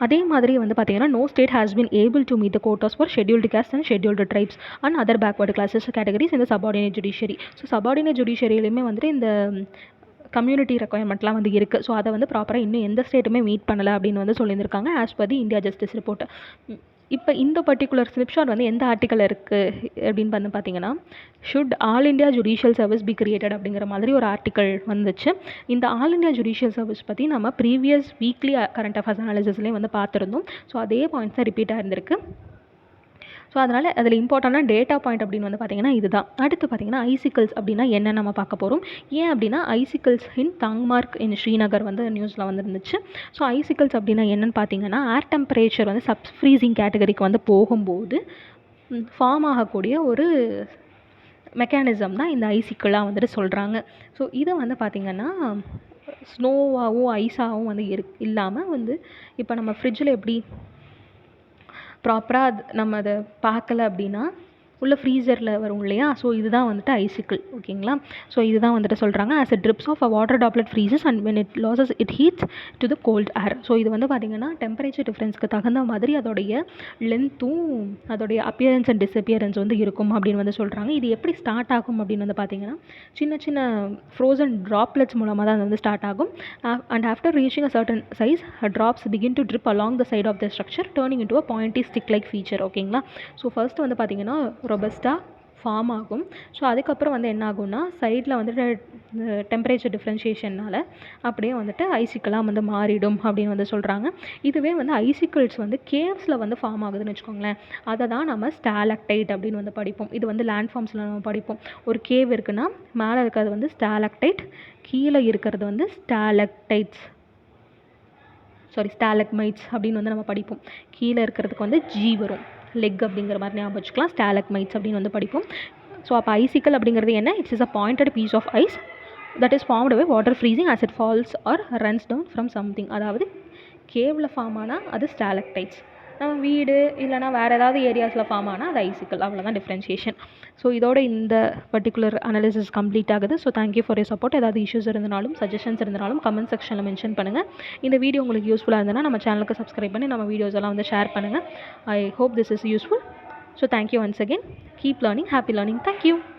அதே மாதிரி வந்து பார்த்தீங்கன்னா no state has been able to meet the quotas for scheduled castes and scheduled tribes and other backward classes categories in the subordinate judiciary. So subordinate ஜுடிஷியரியிலுமே வந்துட்டு இந்த கம்யூனிட்டி ரெக்குயர்மெண்ட்லாம் வந்து இருக்குது. ஸோ அதை வந்து ப்ராப்பராக இன்னும் எந்த ஸ்டேட்டுமே மீட் பண்ணலை அப்படின்னு வந்து சொல்லியிருக்காங்க as per the India justice report. இப்போ இந்த பர்டிகுலர் ஸ்லிப்ஷாட் வந்து எந்த ஆர்டிக்கல் இருக்குது அப்படின்னு வந்து பார்த்தீங்கன்னா should all India judicial service be created அப்படிங்கிற மாதிரி ஒரு ஆர்டிக்கல் வந்துச்சு. இந்த ஆல் இண்டியா ஜுடிஷியல் சர்வீஸ் பற்றி நம்ம ப்ரீவியஸ் வீக்லி கரண்ட் அஃபேர்ஸ் அனாலிசிஸ்லேயே வந்து பார்த்துருந்தோம். ஸோ அதே பாயிண்ட்ஸ் தான் ரிப்பீட் ஆயிருந்திருக்கு. ஸோ அதனால் அதில் இம்பார்ட்டண்டான டேட்டா பாயிண்ட் அப்படின்னு வந்து பார்த்திங்கன்னா இதுதான். அடுத்து பார்த்திங்கன்னா ஐசிக்கல்ஸ் அப்படின்னா என்ன நம்ம பார்க்க போகிறோம். ஏன் அப்படின்னா ஐசிக்கல்ஸ் இன் தாங்மார்க் இன் ஸ்ரீநகர் வந்து நியூஸில் வந்து இருந்துச்சு. ஸோ ஐசிக்கல்ஸ் அப்படின்னா என்னென்னு பார்த்தீங்கன்னா ஏர் டெம்பரேச்சர் வந்து சப் ஃப்ரீசிங் கேட்டகரிக்கு வந்து போகும்போது ஃபார்ம் ஆகக்கூடிய ஒரு மெக்கானிசம் தான் இந்த ஐசிக்கலாக வந்துட்டு சொல்கிறாங்க. ஸோ இதை வந்து பார்த்திங்கன்னா ஸ்னோவாகவும் ஐஸாகவும் வந்து இல்லாமல் வந்து இப்போ நம்ம ஃப்ரிட்ஜில் எப்படி ப்ராப்பராக நம்ம அதை பார்க்கல அப்படின்னா உள்ள ஃப்ரீசரில் வரும் இல்லையா. ஸோ இதுதான் வந்துட்டு ஐசிக்கிள். ஓகேங்களா. ஸோ இதுதான் வந்துட்டு சொல்கிறாங்க as a drips of a water droplet freezes and when it loses it heats to the cold air. So இது வந்து பார்த்திங்கன்னா டெம்பரேச்சர் டிஃப்ரென்ஸ்க்கு தகுந்த மாதிரி அதோடைய லென்த்தும் அதோடைய அப்பியரன்ஸ் அண்ட் டிஸ்அப்பியரன்ஸ் வந்து இருக்கும் அப்படின்னு வந்து சொல்கிறாங்க. இது எப்படி ஸ்டார்ட் ஆகும் அப்படின்னு வந்து பார்த்திங்கன்னா சின்ன சின்ன ஃப்ரோசன் ட்ராப்லெட்ஸ் மூலமாக தான் அது வந்து ஸ்டார்ட் ஆகும். And after reaching a certain size drops begin to drip along the side of the structure turning into a pointy stick like feature. ஓகேங்களா. ஸோ ஃபர்ஸ்ட் வந்து பார்த்திங்கன்னா ரொபஸ்ட்டாக ஃபார்ம் ஆகும். ஸோ அதுக்கப்புறம் வந்து என்ன ஆகும்னா சைடில் வந்துட்டு டெம்பரேச்சர் டிஃப்ரென்ஷியேஷனால் அப்படியே வந்துட்டு ஐசிக்கலாக வந்து மாறிடும் அப்படின்னு வந்து சொல்கிறாங்க. இதுவே வந்து ஐசிக்கிள்ஸ் வந்து கேவ்ஸில் வந்து ஃபார்ம் ஆகுதுன்னு வச்சுக்கோங்களேன். அதை தான் நம்ம ஸ்டாலக்டைட் அப்படின்னு வந்து படிப்போம். இது வந்து லேண்ட் ஃபார்ம்ஸில் நம்ம படிப்போம். ஒரு கேவ் இருக்குன்னா மேலே இருக்கிறது வந்து ஸ்டாலக்டைட், கீழே இருக்கிறது வந்து ஸ்டாலக்மைட்ஸ் அப்படின்னு வந்து நம்ம படிப்போம். கீழே இருக்கிறதுக்கு வந்து ஜி வரும், லெக் அப்படிங்கிற மாதிரி ஞாபகம் வச்சுக்கலாம். ஸ்டாலக்மைட்ஸ் அப்படின்னு வந்து படிப்போம். ஸோ அப்போ ஐசிக்கல் அப்படிங்கிறது என்ன? It's is a pointed piece of ice that is formed by water freezing as it falls or runs down from something. அதாவது கேவில் ஃபார்ம் ஆனால் அது ஸ்டாலக்டைட்ஸ், நம்ம வீடு இல்லைனா வேறு ஏதாவது ஏரியாஸில் ஃபார்ம் ஆனால் அது ஐசிக்கல். அவ்வளோதான் டிஃப்ரென்ஷியேஷன். ஸோ இதோட இந்த பர்டிகுலர் அனாலிசிஸ் கம்ப்ளீட் ஆகுது. So thank you for your support. ஏதாவது இஷ்யூஸ் இருந்தாலும் சஜஷன்ஸ் இருந்தாலும் கமெண்ட் செக்ஷனில் மென்ஷன் பண்ணுங்கள். இந்த வீடியோ உங்களுக்கு யூஸ்ஃபுல்லாக இருந்ததுன்னா நம்ம சேனலுக்கு சப்ஸ்கிரைப் பண்ணி நம்ம வீடியோஸ் எல்லாம் வந்து ஷேர் பண்ணுங்கள். I hope this is useful. So thank you once again. Keep learning, happy learning. Thank you.